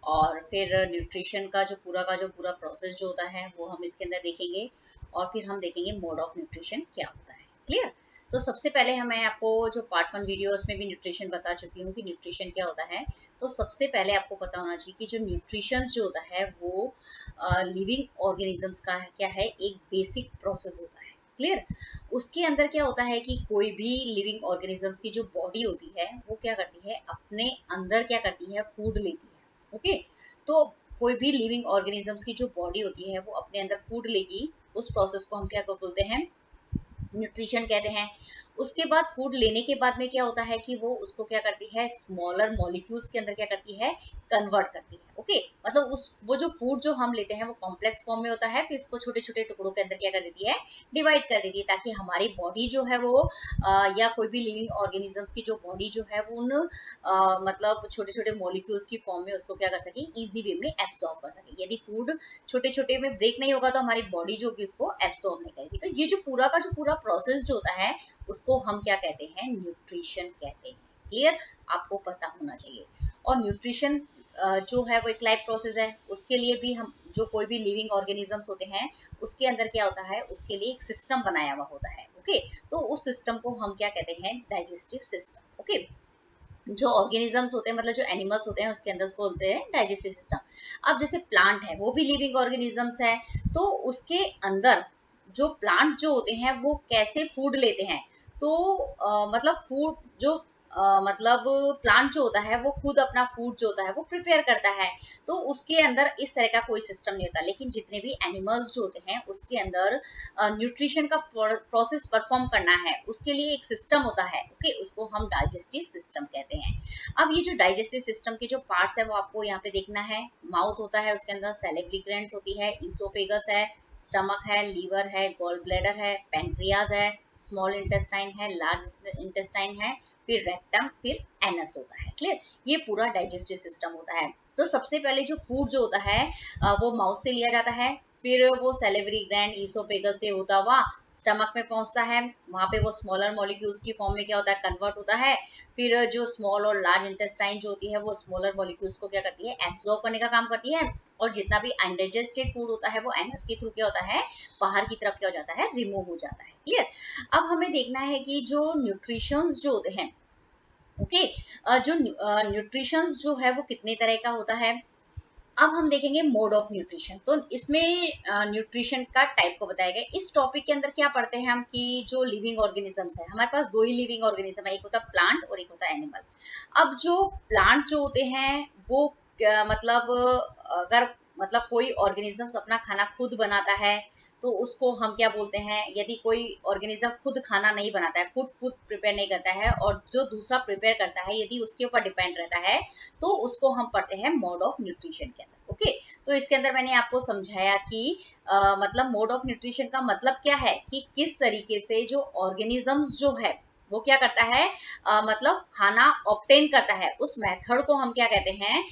और फिर न्यूट्रिशन का जो पूरा प्रोसेस जो होता है वो हम इसके अंदर देखेंगे। और फिर हम देखेंगे मोड ऑफ न्यूट्रिशन क्या होता है। क्लियर? तो सबसे पहले मैं आपको जो पार्ट 1 वीडियो उसमें भी न्यूट्रिशन बता चुकी हूँ कि न्यूट्रिशन क्या होता है। तो सबसे पहले आपको पता होना चाहिए कि जो न्यूट्रिशन जो होता है वो लिविंग ऑर्गेनिजम्स का क्या है, एक बेसिक प्रोसेस होता है। क्लियर? उसके अंदर क्या होता है कि कोई भी लिविंग ऑर्गेनिजम्स की जो बॉडी होती है वो क्या करती है, अपने अंदर क्या करती है, फूड लेती है। ओके, तो कोई भी लिविंग ऑर्गेनिजम्स की जो बॉडी होती है वो अपने अंदर फूड लेगी। उस प्रोसेस को हम क्या बोलते हैं, न्यूट्रिशन कहते हैं। उसके बाद फूड लेने के बाद में क्या होता है कि वो उसको क्या करती है, स्मॉलर मॉलिक्यूल्स के अंदर क्या करती है, कन्वर्ट करती है। ओके, मतलब उस वो जो फूड जो हम लेते हैं वो कॉम्प्लेक्स फॉर्म में होता है, फिर इसको छोटे छोटे टुकड़ों के अंदर क्या कर देती है, डिवाइड कर देती है, ताकि हमारी बॉडी जो है वो या कोई भी लिविंग ऑर्गेनिजम्स की जो बॉडी जो है वो उन मतलब छोटे छोटे मॉलिक्यूल्स की फॉर्म में उसको क्या कर सके, इजी वे में एब्सॉर्ब कर सके। यदि फूड छोटे छोटे में ब्रेक नहीं होगा तो हमारी बॉडी जो होगी उसको एब्सॉर्ब नहीं करेगी। तो ये जो पूरा प्रोसेस जो होता है उसको हम क्या कहते हैं, न्यूट्रिशन कहते हैं। क्लियर? आपको पता होना चाहिए। और न्यूट्रिशन जो है वो एक लाइफ प्रोसेस है। उसके लिए भी हम जो कोई भी लिविंग ऑर्गेनिजम्स होते हैं उसके अंदर क्या होता है, उसके लिए एक सिस्टम बनाया हुआ होता है। ओके, तो उस सिस्टम को हम क्या कहते हैं, डाइजेस्टिव सिस्टम। ओके, जो ऑर्गेनिजम्स होते हैं मतलब जो एनिमल्स होते हैं उसके अंदर उसको बोलते हैं डाइजेस्टिव सिस्टम। अब जैसे प्लांट है वो भी लिविंग ऑर्गेनिजम्स है, तो उसके अंदर जो प्लांट जो होते हैं वो कैसे फूड लेते हैं, तो मतलब फूड जो मतलब प्लांट जो होता है वो खुद अपना फूड जो होता है वो प्रिपेयर करता है। तो उसके अंदर इस तरह का कोई सिस्टम नहीं होता। लेकिन जितने भी एनिमल्स जो होते हैं उसके अंदर न्यूट्रिशन का प्रोसेस परफॉर्म करना है, उसके लिए एक सिस्टम होता है। ओके, उसको हम डाइजेस्टिव सिस्टम कहते हैं। अब ये जो डाइजेस्टिव सिस्टम के जो पार्ट्स है वो आपको यहाँ पे देखना है। माउथ होता है, उसके अंदर सैलिवरी ग्लैंड्स होती है, इसोफेगस है, स्टमक है, लीवर है, गॉल ब्लैडर है, पेंक्रियाज है, स्मॉल इंटेस्टाइन है, लार्ज इंटेस्टाइन है, फिर रेक्टम, फिर एनस होता है। क्लियर? ये पूरा डाइजेस्टिव सिस्टम होता है। तो सबसे पहले जो फूड जो होता है वो माउथ से लिया जाता है, फिर वो सैलिवरी ग्लैंड इसोफेगस से होता हुआ स्टमक में पहुंचता है। वहां पे वो स्मॉलर मॉलिक्यूल्स की फॉर्म में क्या होता है, कन्वर्ट होता है। फिर जो स्मॉल और लार्ज इंटेस्टाइन जो होती है वो स्मॉलर मॉलिक्यूल्स को क्या करती है, एब्जॉर्ब करने का काम करती है। और जितना भी अनडाइजेस्टेड फूड होता है वो एनस के थ्रू क्या होता है, बाहर की तरफ क्या हो जाता है, रिमूव हो जाता है। क्लियर? अब हमें देखना है कि जो न्यूट्रिशंस जो होते हैं, ओके, जो न्यूट्रिशंस जो है वो कितने तरह का होता है। अब हम देखेंगे मोड ऑफ न्यूट्रिशन। तो इसमें न्यूट्रिशन का टाइप को बताया गया। इस टॉपिक के अंदर क्या पढ़ते हैं हम कि जो लिविंग ऑर्गेनिजम्स है, हमारे पास दो ही लिविंग ऑर्गेनिज्म है, एक होता है प्लांट और एक होता है एनिमल। अब जो प्लांट जो होते हैं वो मतलब अगर मतलब कोई ऑर्गेनिजम्स अपना खाना खुद बनाता है तो उसको हम क्या बोलते हैं, यदि कोई ऑर्गेनिज्म खुद खाना नहीं बनाता है, खुद फूड प्रिपेयर नहीं करता है और जो दूसरा प्रिपेयर करता है यदि उसके ऊपर डिपेंड रहता है, तो उसको हम पढ़ते हैं मोड ऑफ न्यूट्रिशन के अंदर। ओके, तो इसके अंदर मैंने आपको समझाया कि मतलब मोड ऑफ न्यूट्रिशन का मतलब क्या है कि किस तरीके से जो ऑर्गेनिजम्स जो है वो क्या करता है, मतलब खाना ऑब्टेन करता है, उस मेथड को हम क्या कहते हैं,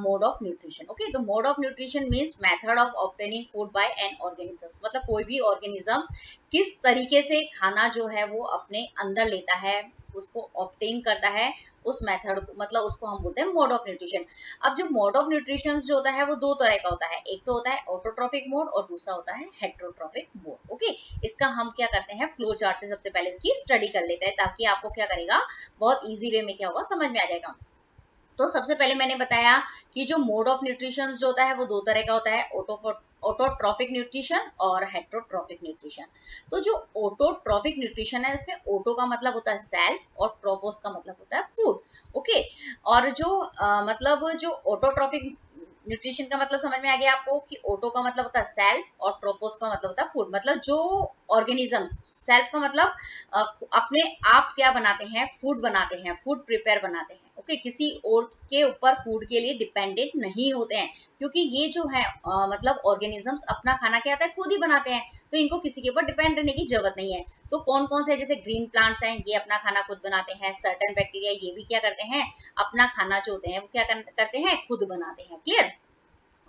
मोड ऑफ न्यूट्रिशन। ओके, तो mode of nutrition means method of obtaining food by N organisms, मतलब कोई भी ऑर्गेनिजम्स किस तरीके से खाना जो है वो अपने अंदर लेता है, उसको ऑब्टेन करता है, उस मेथड को, मतलब उसको हम बोलते हैं मोड ऑफ न्यूट्रिशन। अब जो मोड ऑफ न्यूट्रिशन जो होता है वो दो तरह का होता है, एक तो होता है ऑटोट्रॉफिक मोड और दूसरा होता है हेट्रोट्रॉफिक मोड। ओके, इसका हम क्या करते हैं, फ्लो चार्ट से सबसे पहले इसकी स्टडी कर लेते हैं, ताकि आपको क्या करेगा, बहुत इजी वे में क्या होगा, समझ में आ जाएगा। तो सबसे पहले मैंने बताया कि जो मोड ऑफ न्यूट्रिशन जो होता है वो दो तरह का होता है, ऑटोट्रॉफिक न्यूट्रिशन और हेट्रोट्रॉफिक न्यूट्रिशन। तो जो ऑटोट्रॉफिक न्यूट्रिशन है, इसमें ऑटो का मतलब होता है सेल्फ और ट्रोफोस का मतलब होता है फूड। ओके, और जो मतलब जो ऑटोट्रॉफिक न्यूट्रिशन का मतलब समझ में आ गया आपको कि ऑटो का मतलब होता है सेल्फ और ट्रोफोस का मतलब होता है फूड। मतलब जो ऑर्गेनिजम्स, सेल्फ का मतलब अपने आप क्या बनाते हैं, फूड बनाते हैं, फूड प्रिपेयर बनाते हैं। ओके, किसी और के ऊपर फूड के लिए डिपेंडेंट नहीं होते हैं, क्योंकि ये जो है मतलब ऑर्गेनिजम्स अपना खाना क्या आता है, खुद ही बनाते हैं, तो इनको किसी के ऊपर डिपेंड रहने की जरूरत नहीं है। तो कौन कौन से, जैसे ग्रीन प्लांट्स हैं, ये अपना खाना खुद बनाते हैं। सर्टेन बैक्टीरिया ये भी क्या करते हैं, अपना खाना जो होते हैं वो क्या करते हैं, खुद बनाते हैं। क्लियर।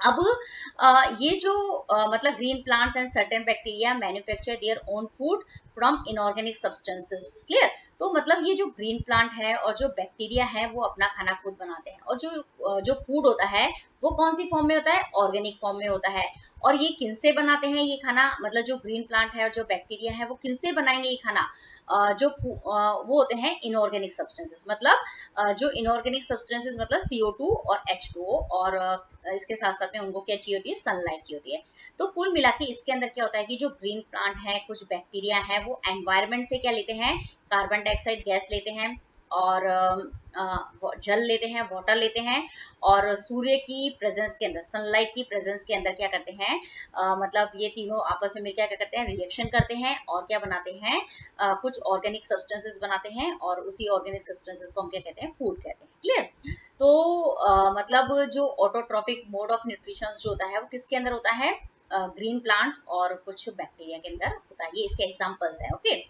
अब ये जो मतलब green plants and certain bacteria manufacture their own food from inorganic substances. Clear. तो मतलब ये जो ग्रीन प्लांट है और जो बैक्टीरिया है वो अपना खाना खुद बनाते हैं, और जो फूड होता है वो कौन सी फॉर्म में होता है, ऑर्गेनिक फॉर्म में होता है। और ये किनसे बनाते हैं ये खाना, मतलब जो ग्रीन प्लांट है और जो बैक्टीरिया है वो किनसे बनाएंगे ये खाना, वो होते हैं इनऑर्गेनिक सब्सटेंसेस। मतलब जो इनऑर्गेनिक सब्सटेंसेस मतलब CO2 और H2O, और इसके साथ साथ में उनको क्या चाहिए होती है, सनलाइट चाहिए होती है। तो कुल मिला के इसके अंदर क्या होता है कि जो ग्रीन प्लांट है, कुछ बैक्टीरिया है, वो एनवायरमेंट से क्या लेते हैं, कार्बन डाइऑक्साइड गैस लेते हैं, और जल लेते हैं, वाटर लेते हैं, और सूर्य की प्रेजेंस के अंदर, सनलाइट की प्रेजेंस के अंदर क्या करते हैं, मतलब ये तीनों आपस में मिलकर क्या करते हैं, रिएक्शन करते हैं, और क्या बनाते हैं, कुछ ऑर्गेनिक सब्सटेंसेस बनाते हैं, और उसी ऑर्गेनिक सब्सटेंसेस को हम क्या कहते हैं, फूड कहते हैं। क्लियर। तो मतलब जो ऑटोट्रॉफिक मोड ऑफ न्यूट्रिशन जो होता है वो किसके अंदर होता है, ग्रीन प्लांट्स और कुछ बैक्टीरिया के अंदर होता है। ये इसके एग्जांपल्स हैं। ओके,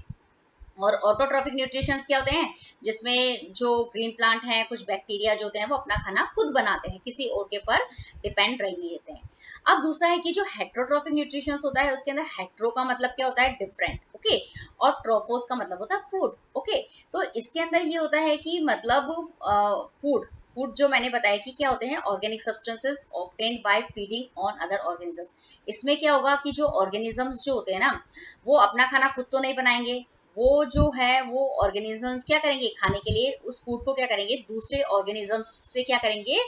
और ऑटोट्रॉफिक न्यूट्रिशन क्या होते हैं, जिसमें जो ग्रीन प्लांट हैं, कुछ बैक्टीरिया जो होते हैं वो अपना खाना खुद बनाते हैं, किसी और के पर डिपेंड नहीं रहते हैं। अब दूसरा है कि जो हेट्रोट्रॉफिक न्यूट्रिशन होता है, उसके अंदर हेट्रो का मतलब क्या होता है, डिफरेंट। ओके, और ट्रोफोस का मतलब होता है फूड। ओके, तो इसके अंदर ये होता है कि मतलब फूड जो मैंने बताया कि क्या होते हैं, organic substances obtained by feeding on other organisms. इसमें क्या होगा कि जो ऑर्गेनिजम्स जो होते हैं ना, वो अपना खाना खुद तो नहीं बनाएंगे, वो जो है वो ऑर्गेनिज्म क्या करेंगे, खाने के लिए उस फूड को क्या करेंगे, दूसरे ऑर्गेनिजम्स से क्या करेंगे,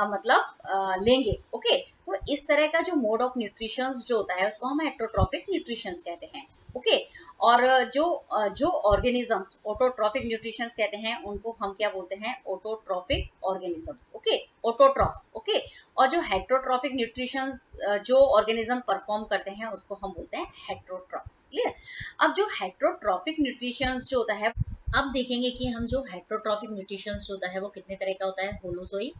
मतलब लेंगे। ओके, तो इस तरह का जो मोड ऑफ न्यूट्रिशन जो होता है उसको हम हेट्रोट्रॉफिक न्यूट्रिशन कहते हैं। ओके, और जो ऑर्गेनिजम्स ऑटोट्रॉफिक न्यूट्रिशन कहते हैं उनको हम क्या बोलते हैं, autotrophic organisms. Okay, autotrophs. Okay, और जो हेट्रोट्रॉफिक न्यूट्रिशन जो ऑर्गेनिज्म परफॉर्म करते हैं उसको हम बोलते हैं हेट्रोट्रॉफ्स। क्लियर। अब जो हेट्रोट्रॉफिक न्यूट्रिशन जो होता है, अब देखेंगे कि हम जो हेट्रोट्रॉफिक न्यूट्रिशन जो होता है वो कितने तरह का होता है, होलोजोइक,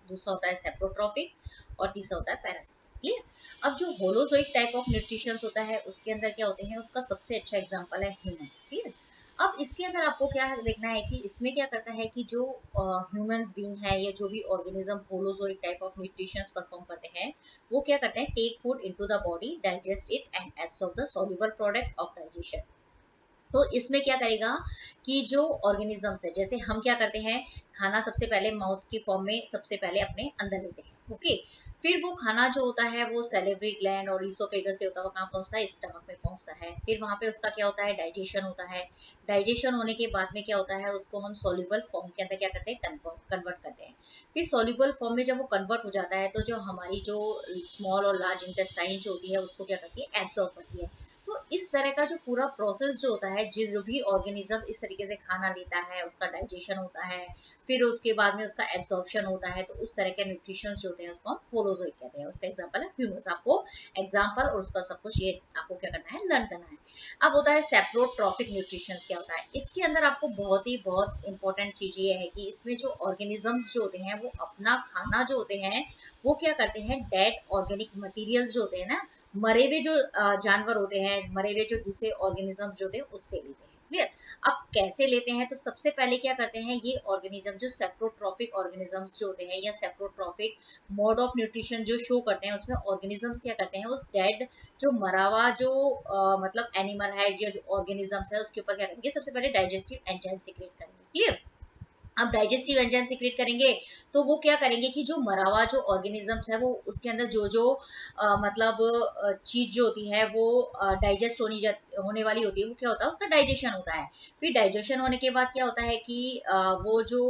दूसरा होता है सेप्रोट्रॉफिक, और तीसरा होता है पैरासिटिक। क्लियर। अब जो होलोजोइक टाइप ऑफ न्यूट्रिशन होता है उसके अंदर क्या होते हैं, उसका सबसे अच्छा एग्जांपल है ह्यूमंस। क्लियर। अब इसके अंदर आपको क्या देखना है कि इसमें क्या करता है कि जो ह्यूमंस बीइंग है या जो भी organism holozoic type of nutrition perform करते हैं, वो क्या करते हैं, take food into the body, digest it and absorb the soluble product of digestion. तो इसमें क्या करेगा कि जो ऑर्गेनिजम्स है, जैसे हम क्या करते हैं, खाना सबसे पहले माउथ की फॉर्म में सबसे पहले अपने अंदर लेते हैं। ओके, फिर वो खाना जो होता है वो सेलेवरी ग्लैंड और ईसोफेगस से होता है, कहाँ पहुंचता है, स्टमक में पहुंचता है। फिर वहां पे उसका क्या होता है, डाइजेशन होता है। डाइजेशन होने के बाद में क्या होता है, उसको हम सॉल्युबल फॉर्म के अंदर क्या करते हैं, कन्वर्ट करते हैं। फिर सॉल्युबल फॉर्म में जब वो कन्वर्ट हो जाता है तो जो हमारी जो स्मॉल और लार्ज इंटेस्टाइन जो होती है उसको क्या करती है, एब्जॉर्ब करती है। तो इस तरह का जो पूरा प्रोसेस जो होता है, जो भी ऑर्गेनिज्म इस तरीके से खाना लेता है, उसका डाइजेशन होता है, फिर उसके बाद में उसका एब्जॉर्प्शन होता है, तो उस तरह के न्यूट्रिशन जो होते हैं उसको हम होलोजोइक कहते हैं। उसका एग्जांपल है ह्यूमस। आपको एग्जांपल और उसका सब कुछ ये आपको क्या करना है, लर्न करना है। अब होता है सेप्रोट्रॉफिक न्यूट्रिशन। क्या होता है, इसके अंदर आपको बहुत इंपॉर्टेंट चीज ये है कि इसमें जो ऑर्गेनिजम्स जो होते हैं वो अपना खाना जो होते हैं वो क्या करते हैं, डेड ऑर्गेनिक मटेरियल जो होते हैं ना, मरे हुए जो जानवर होते हैं, मरे हुए जो दूसरे ऑर्गेनिजम्स जो होते हैं उससे लेते हैं। क्लियर। अब कैसे लेते हैं, तो सबसे पहले क्या करते हैं, ये ऑर्गेनिज्म जो सेप्रोट्रॉफिक ऑर्गेनिजम्स जो होते हैं या सेप्रोट्रॉफिक मोड ऑफ न्यूट्रिशन जो शो करते हैं, उसमें ऑर्गेनिजम्स क्या करते हैं, उस डेड जो मरा हुआ जो मतलब एनिमल है, जो ऑर्गेनिजम्स है, उसके ऊपर क्या करेंगे, सबसे पहले डाइजेस्टिव एंजाइम सीक्रेट करेंगे। क्लियर। अब डाइजेस्टिव एंजाइम सीक्रेट करेंगे तो वो क्या करेंगे कि जो मरा हुआ जो ऑर्गेनिजम्स है, वो उसके अंदर जो जो मतलब चीज जो होती है वो डाइजेस्ट होने वाली होती है, वो क्या होता है, उसका डाइजेशन होता है। फिर डाइजेशन होने के बाद क्या होता है कि वो जो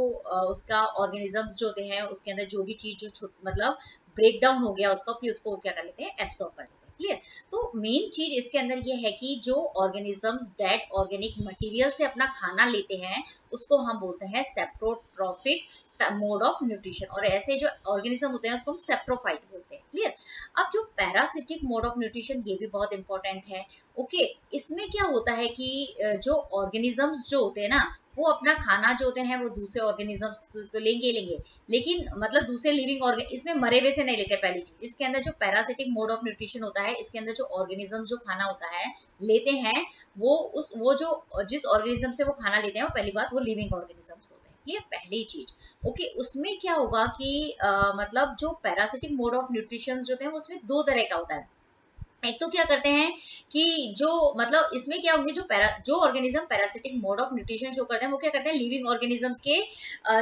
उसका ऑर्गेनिजम्स जो होते हैं, उसके अंदर जो भी चीज जो मतलब ब्रेक डाउन हो गया उसका, फिर उसको क्या कर लेते हैं, एब्सॉर्ब कर लेते हैं। क्लियर। तो मेन चीज इसके अंदर ये है कि जो ऑर्गेनिजम्स डेड ऑर्गेनिक मटेरियल से अपना खाना लेते हैं, उसको हम बोलते हैं सेप्रोट्रॉफिक मोड ऑफ न्यूट्रिशन, और ऐसे जो ऑर्गेनिज्म होते हैं उसको हम सेप्रोफाइट बोलते हैं। क्लियर। अब जो पैरासिटिक मोड ऑफ न्यूट्रिशन, ये भी बहुत इंपॉर्टेंट है। ओके। इसमें क्या होता है कि जो ऑर्गेनिजम्स जो होते हैं ना, वो अपना खाना जो होते हैं वो दूसरे ऑर्गेनिजम्स तो लेंगे, लेकिन मतलब दूसरे लिविंग ऑर्गेन, इसमें मरे हुए से नहीं लेते। पहली चीज, इसके अंदर जो पैरासिटिक मोड ऑफ न्यूट्रिशन होता है, इसके अंदर जो ऑर्गेनिजम्स जो खाना होता है लेते हैं, वो जो जिस ऑर्गेनिज्म से वो खाना लेते हैं, वो पहली बात वो लिविंग ऑर्गेनिजम्स होते हैं। ये पहली चीज। ओके। उसमें क्या होगा कि मतलब जो पैरासिटिक मोड ऑफ न्यूट्रिशन जो होते हैं, उसमें दो तरह का होता है। एक तो क्या करते हैं कि जो मतलब इसमें क्या होंगे, जो organism parasitic mode of nutrition show करते हैं, वो क्या करते हैं, लिविंग ऑर्गेनिजम्स के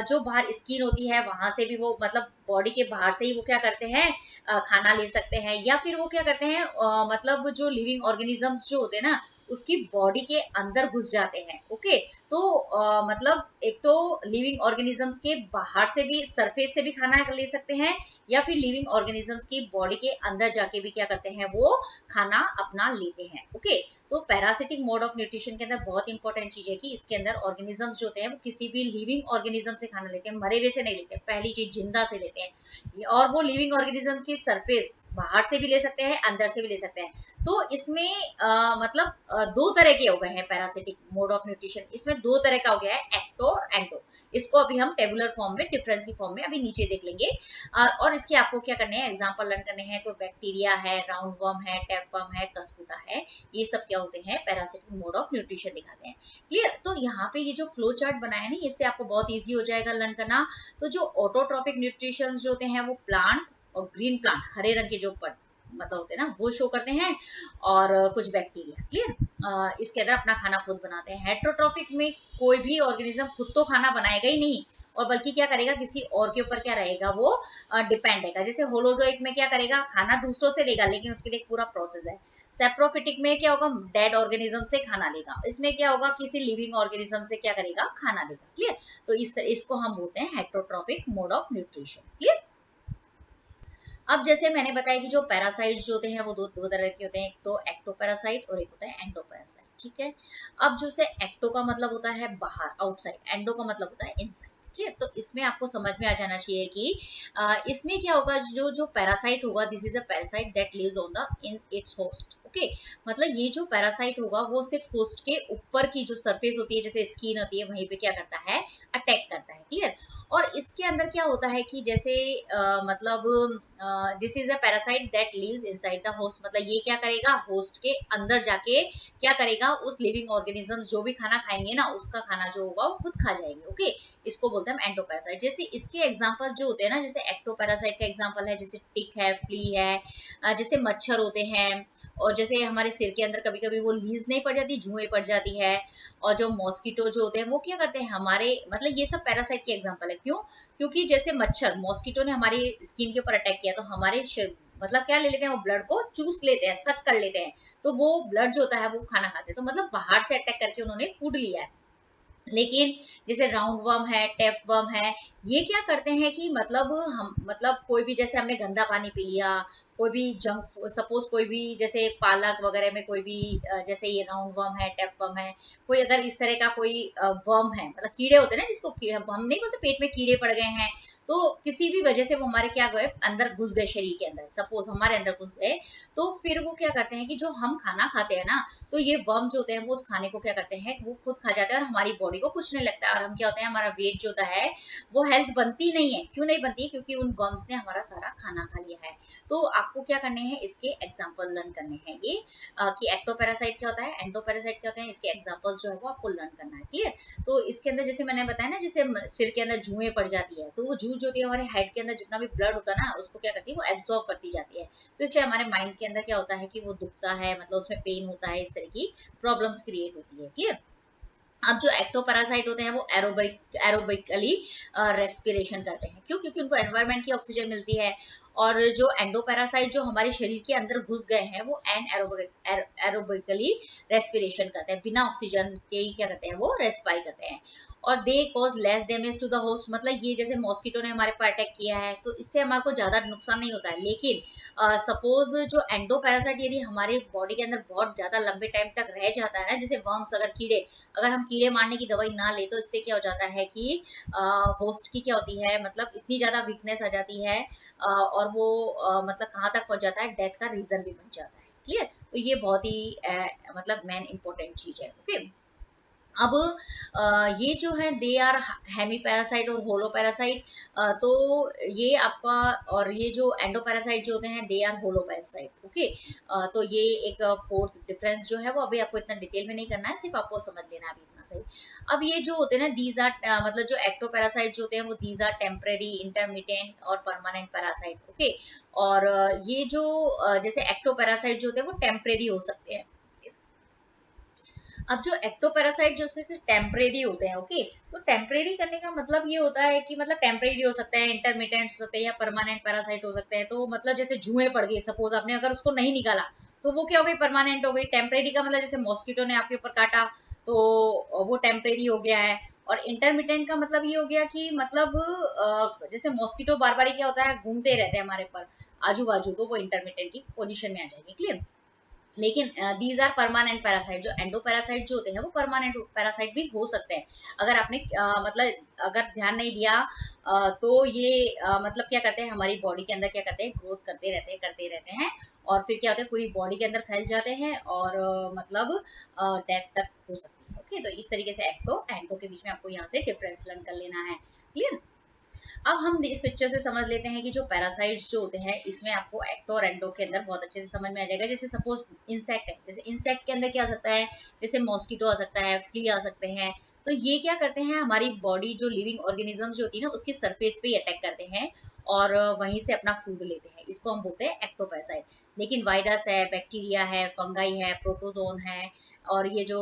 जो बाहर स्किन होती है वहां से भी वो मतलब बॉडी के बाहर से ही वो क्या करते हैं, खाना ले सकते हैं। या फिर वो क्या करते हैं, मतलब जो लिविंग ऑर्गेनिजम्स जो होते हैं ना, उसकी बॉडी के अंदर घुस जाते हैं। ओके। तो मतलब एक तो लिविंग ऑर्गेनिजम्स के बाहर से भी, सरफेस से भी खाना ले सकते हैं, या फिर लिविंग ऑर्गेनिजम्स की बॉडी के अंदर जाके भी क्या करते हैं, वो खाना अपना लेते हैं। ओके। तो पैरासिटिक मोड ऑफ न्यूट्रिशन के अंदर बहुत इंपॉर्टेंट चीज है कि इसके अंदर ऑर्गेनिजम्स जो होते हैं वो किसी भी लिविंग ऑर्गेनिज्म से खाना लेते हैं, मरे हुए से नहीं लेते। पहली चीज, जिंदा से लेते हैं। और वो लिविंग ऑर्गेनिज्म की सरफेस बाहर से भी ले सकते हैं, अंदर से भी ले सकते हैं। तो इसमें मतलब दो तरह के हो गए हैं पैरासिटिक मोड ऑफ न्यूट्रिशन। इसमें दो तरह का हो गया है, एक्टो और एंडो। इसको अभी हम टेबुलर फॉर्म में, डिफरेंस की फॉर्म में अभी नीचे देख लेंगे। और इसके आपको क्या करने हैं, एग्जांपल लर्न करने हैं। तो बैक्टीरिया है, राउंड वर्म है, टैपवर्म है, कस्कुटा है, ये सब क्या होते हैं, पैरासिटिक मोड ऑफ न्यूट्रिशन दिखाते हैं। क्लियर। तो यहाँ पे ये जो फ्लो चार्ट बनाया है ना, इससे आपको बहुत ईजी हो जाएगा लर्न करना। तो जो ऑटोट्रॉफिक न्यूट्रिशन जो होते हैं, वो प्लांट और ग्रीन प्लांट, हरे रंग के जो मतलब होते हैं ना, वो शो करते हैं, और कुछ बैक्टीरिया। क्लियर। इसके अंदर अपना खाना खुद बनाते हैं। हेट्रोट्रॉफिक में कोई भी ऑर्गेनिज्म खुद तो खाना बनाएगा ही नहीं, और बल्कि क्या करेगा, किसी और के ऊपर क्या रहेगा, वो डिपेंड रहेगा। जैसे होलोजोइक में क्या करेगा, खाना दूसरों से लेगा, लेकिन उसके लिए एक पूरा प्रोसेस है। सेप्रोफिटिक में क्या होगा, डेड ऑर्गेनिज्म से खाना लेगा। इसमें क्या होगा, किसी लिविंग ऑर्गेनिज्म से क्या करेगा, खाना लेगा। क्लियर। तो इसको हम बोलते हैं heterotrophic mode of nutrition. Clear. अब जैसे मैंने बताया कि जो पैरासाइट जो होते हैं वो दो तरह के होते हैं, एक तो एक्टोपैरासाइट और एक होता है एंडोपैरासाइट। ठीक है। अब जो से एक्टो का मतलब होता है बाहर, आउटसाइड, एंडो का मतलब होता है इनसाइड। ठीक है। तो इसमें आपको समझ में आ जाना चाहिए कि इसमें क्या होगा, जो पैरासाइट होगा, this is a parasite that lives on the in its host. Okay. मतलब ये जो पैरासाइट होगा वो सिर्फ होस्ट के ऊपर की जो सरफेस होती है, जैसे स्किन होती है, वहीं पे क्या करता है, अटैक करता है। क्लियर। और इसके अंदर क्या होता है कि जैसे मतलब this is a parasite that lives inside the host. मतलब ये क्या करेगा, होस्ट के अंदर जाके क्या करेगा, उस लिविंग ऑर्गेनिजम्स जो भी खाना खाएंगे ना, उसका खाना जो होगा वो खुद खा जाएंगे। ओके। इसको बोलते हैं हम एंडोपैरासाइट। जैसे इसके एग्जांपल जो होते हैं ना, जैसे एक्टोपैरासाइट का एग्जांपल है जैसे टिक है, फ्ली है, जैसे मच्छर होते हैं, और जैसे हमारे सिर के अंदर कभी कभी वो लीज नहीं पड़ जाती, जुएं पड़ जाती है। और जो मॉस्किटो जो होते हैं वो क्या करते हैं हमारे, मतलब ये सब पैरासाइट के एग्जांपल है। क्यों? क्योंकि जैसे मच्छर, मॉस्किटो ने हमारी स्किन के ऊपर अटैक किया, तो हमारे मतलब क्या ले लेते हैं, वो ब्लड को चूस लेते हैं, सक कर लेते हैं, तो वो ब्लड जो होता है वो खाना खाते हैं। तो मतलब बाहर से अटैक करके उन्होंने फूड लिया है। लेकिन जैसे राउंड वर्म है, टैप वर्म है, ये क्या करते हैं कि मतलब हम, मतलब कोई भी, जैसे हमने गंदा पानी पी लिया, कोई भी जंक, सपोज कोई भी जैसे पालक वगैरह में कोई भी जैसे ये राउंड वर्म है, टैप वर्म है, कोई अगर इस तरह का कोई वर्म है, मतलब कीड़े होते हैं ना, जिसको हम नहीं बोलते पेट में कीड़े पड़ गए हैं, तो किसी भी वजह से वो हमारे क्या गए, अंदर घुस गए, शरीर के अंदर, सपोज हमारे अंदर घुस गए, तो फिर वो क्या करते हैं कि जो हम खाना खाते हैं ना, तो ये वर्म जो होते हैं वो उस खाने को क्या करते हैं, वो खुद खा जाते हैं, और हमारी बॉडी को कुछ नहीं लगता है, और हम क्या होते हैं, हमारा वेट जो होता है वो हेल्थ बनती नहीं है। क्यों नहीं बनती है? क्योंकि उन वर्म्स ने हमारा सारा खाना खा लिया है। तो आपको क्या करने हैं, इसके एग्जाम्पल लर्न करने हैं। ये कि एक्टोपैरासाइट क्या होता है, एंडोपैरासाइट क्या होता है, इसके एग्जाम्पल्स जो है वो आपको लर्न करना है। क्लियर। तो इसके अंदर जैसे मैंने बताया ना, जैसे सिर के अंदर जुएं पड़ जाती है, तो वो जू जो होती है हमारे हेड के अंदर जितना भी ब्लड होता है ना, उसको क्या करती है, वो एब्जॉर्ब करती जाती है। तो इससे हमारे माइंड के अंदर क्या होता है कि वो दुखता है, मतलब उसमें पेन होता है, इस तरह की प्रॉब्लम्स क्रिएट होती है। क्लियर। अब जो एक्टोपैरासाइट होते हैं वो एरोबिकली रेस्पिरेशन करते हैं। क्यों? क्योंकि उनको एनवायरनमेंट की ऑक्सीजन मिलती है। और जो एंडोपैरासाइट जो हमारे शरीर के अंदर घुस गए हैं वो एरोबिकली रेस्पिरेशन करते हैं, बिना ऑक्सीजन के ही क्या करते हैं, वो रेस्पायर करते हैं। और they cause less damage to the host, मतलब ये जैसे मॉस्किटो ने हमारे पर अटैक किया है तो इससे हमारे को ज्यादा नुकसान नहीं होता है। लेकिन सपोज जो एंडोपैरासाइट यदि हमारे बॉडी के अंदर बहुत ज्यादा लंबे टाइम तक रह जाता है ना, जैसे वर्म्स, अगर कीड़े, अगर हम कीड़े मारने की दवाई ना ले तो इससे क्या हो जाता है कि होस्ट की क्या होती है, मतलब इतनी ज्यादा वीकनेस आ जाती है और वो मतलब कहाँ तक पहुंच जाता है, डेथ का रीजन भी बन जाता है। क्लियर। तो ये बहुत ही मतलब मेन इंपॉर्टेंट चीज है। ओके। अब ये जो है दे आर हेमी पैरासाइट और होलो पैरासाइट। तो ये आपका, और ये जो एंडो पैरासाइट जो होते हैं they are holoparasite. Okay. तो ये एक फोर्थ डिफरेंस जो है वो अभी आपको इतना डिटेल में नहीं करना है, सिर्फ आपको समझ लेना है अभी इतना सही। अब ये जो होते हैं ना, दीज आर मतलब जो एक्टो पैरासाइट जो होते हैं वो दीज आर टेम्परेरी, इंटरमीडिएट और परमानेंट पैरासाइट। ओके। और ये जो जैसे एक्टो पैरासाइट जो होते हैं वो टेम्परेरी हो सकते हैं। अब जो एक्टोपैरासाइट जो टेम्परेरी होते हैं, ओके, तो टेम्परेरी करने का मतलब ये होता है कि मतलब टेम्परेरी हो सकता है, इंटरमीडिएट हो सकते हैं या परमानेंट पैरासाइट हो सकते हैं। तो मतलब जैसे जुएं पड़ गई, सपोज आपने अगर उसको नहीं निकाला तो वो क्या हो गई, परमानेंट हो गई। टेम्परेरी का मतलब जैसे मॉस्किटो ने आपके ऊपर काटा तो वो टेम्परेरी हो गया है। और इंटरमीडिएट का मतलब ये हो गया कि मतलब जैसे मॉस्किटो बार बार क्या होता है, घूमते रहते हैं हमारे पर आजू बाजू, तो वो इंटरमीडिएट की पोजिशन में आ जाएगी। क्लियर। लेकिन दीज आर परमानेंट पैरासाइट। जो एंडो पैरासाइट जो होते हैं वो परमानेंट पैरासाइट भी हो सकते हैं। अगर आपने मतलब अगर ध्यान नहीं दिया तो ये मतलब क्या करते हैं, हमारी बॉडी के अंदर क्या करते हैं, ग्रोथ करते रहते हैं और फिर क्या होता है, पूरी बॉडी के अंदर फैल जाते हैं और मतलब डेथ तक हो सकती है। ओके। तो इस तरीके से एक्टो एंडो के बीच में आपको यहाँ से डिफरेंस लर्न कर लेना है। क्लियर। अब हम इस पिक्चर से समझ लेते हैं कि जो पैरासाइट्स जो होते हैं इसमें आपको एक्टो और एंडो के अंदर बहुत अच्छे से समझ में आ जाएगा। जैसे सपोज इंसेक्ट है, जैसे इंसेक्ट के अंदर क्या आ सकता है, जैसे मॉस्किटो आ सकता है, फ्ली आ सकते हैं। तो ये क्या करते हैं, हमारी बॉडी जो लिविंग ऑर्गेनिज्म जो होती है ना उसकी सरफेस पे ही अटैक करते हैं और वहीं से अपना फूड लेते हैं, इसको हम बोलते हैं एक्टोपैरासाइट। लेकिन वायरस है, बैक्टीरिया है, फंगाई है, प्रोटोजोन है और ये जो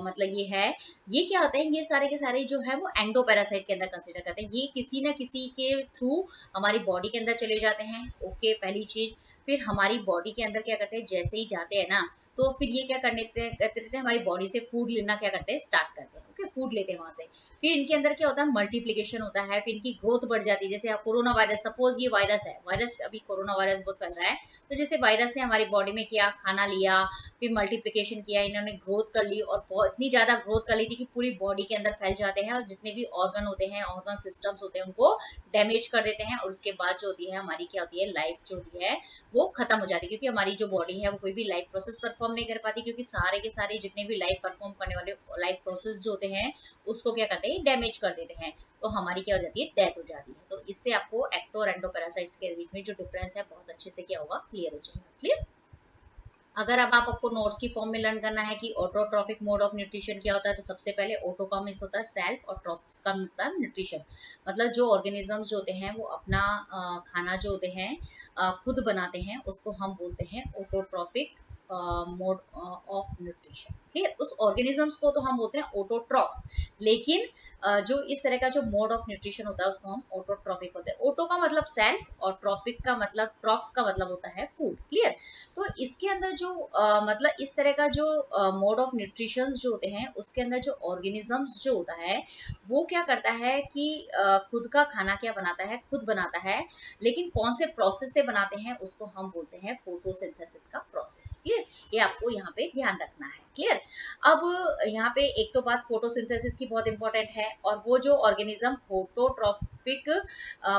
मतलब ये है, ये क्या होते हैं, ये सारे के सारे जो है वो एंडोपैरासाइट के अंदर कंसीडर करते हैं। ये किसी ना किसी के थ्रू हमारी बॉडी के अंदर चले जाते हैं। ओके। पहली चीज। फिर हमारी बॉडी के अंदर क्या करते हैं, जैसे ही जाते हैं ना तो फिर ये क्या करते हैं, हमारी बॉडी से फूड लेना क्या करते हैं, स्टार्ट करते हैं। ओके। फूड लेते हैं वहां से। फिर इनके अंदर क्या होता है, मल्टीप्लीकेशन होता है, फिर इनकी ग्रोथ बढ़ जाती है। जैसे कोरोना वायरस, सपोज ये वायरस है, वायरस अभी कोरोना वायरस बहुत फैल रहा है, तो जैसे वायरस ने हमारी बॉडी में किया, खाना लिया, फिर मल्टीप्लिकेशन किया, इन्होंने ग्रोथ कर ली और इतनी ज्यादा ग्रोथ कर ली थी कि पूरी बॉडी के अंदर फैल जाते हैं और जितने भी ऑर्गन होते हैं, ऑर्गन सिस्टम्स होते हैं, उनको डैमेज कर देते हैं। और उसके बाद जो होती है हमारी क्या होती है, लाइफ जो होती है वो खत्म हो जाती है। क्योंकि हमारी जो बॉडी है वो कोई भी लाइफ प्रोसेस परफॉर्म नहीं कर पाती, क्योंकि सारे के सारे जितने भी लाइफ परफॉर्म करने वाले लाइफ प्रोसेस जो होते हैं उसको क्या करते हैं, डैमेज कर देते हैं। तो हमारी क्या हो जाती है, डेथ हो जाती है। तो इससे आपको एक्टो और एंडोपैरासाइट्स के बीच में जो डिफरेंस है बहुत अच्छे से क्या होगा, क्लियर हो जाएगा। क्लियर। अगर अब आपको नोट्स की फॉर्म में लर्न करना है कि ऑटोट्रॉफिक मोड ऑफ न्यूट्रिशन क्या होता है, तो सबसे पहले ऑटो का मीन्स होता है सेल्फ और ट्रॉफिक्स का मतलब न्यूट्रिशन। मतलब जो ऑर्गेनिजम्स जो होते हैं वो अपना खाना जो होते हैं खुद बनाते हैं, उसको हम बोलते हैं ऑटोट्रॉफिक मोड ऑफ न्यूट्रिशन। ठीक है। उस ऑर्गेनिजम्स को तो हम बोलते हैं ऑटोट्रॉफ्स, लेकिन जो इस तरह का जो मोड ऑफ न्यूट्रिशन होता है उसको हम ऑटोट्रॉफिक होते हैं। ऑटो का मतलब सेल्फ और ट्रॉफिक का मतलब, ट्रॉफ्स का मतलब होता है फूड। क्लियर। तो इसके अंदर जो मतलब इस तरह का जो मोड ऑफ न्यूट्रिशन जो होते हैं उसके अंदर जो ऑर्गेनिजम्स जो होता है वो क्या करता है कि खुद का खाना क्या बनाता है, खुद बनाता है, लेकिन कौन से प्रोसेस से बनाते हैं उसको हम बोलते हैं फोटोसिंथेसिस का प्रोसेस। क्लियर, ये आपको यहाँ पे ध्यान रखना है। क्लियर। अब यहाँ पे एक तो बात फोटोसिंथेसिस की बहुत इंपॉर्टेंट है, और वो जो organism phototrophic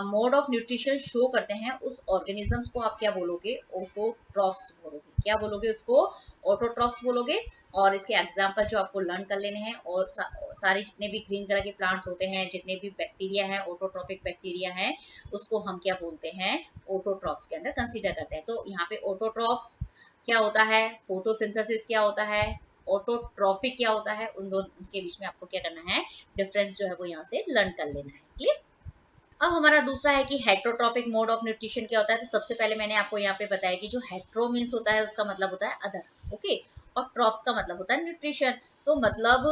mode of nutrition show करते हैं उस ऑर्गेनिजम्स को आप क्या बोलोगे, ऑटोट्रॉफ्स बोलोगे। क्या बोलोगे उसको, ऑटोट्रॉफ्स बोलोगे। और इसके एग्जाम्पल जो आपको लर्न कर लेने हैं, और सारे जितने भी ग्रीन कलर के प्लांट्स होते हैं, जितने भी बैक्टीरिया है, ऑटोट्रॉफिक बैक्टीरिया है, उसको हम क्या बोलते हैं, ऑटोट्रॉफ्स के अंदर कंसीडर करते हैं। तो यहाँ पे ऑटोट्रॉफ्स क्या होता है, फोटोसिंथेसिस क्या होता है, ऑटोट्रॉफिक क्या होता है, उन दोनों के बीच में आपको क्या करना है, डिफरेंस जो है वो यहाँ से लर्न कर लेना है। क्लियर। अब हमारा दूसरा है कि हेट्रोट्रॉफिक मोड ऑफ न्यूट्रिशन क्या होता है। तो सबसे पहले मैंने आपको यहाँ पे बताया कि जो हेट्रो मीन्स होता है उसका मतलब होता है अदर, ओके, और ट्रॉफ्स का मतलब होता है न्यूट्रिशन। तो मतलब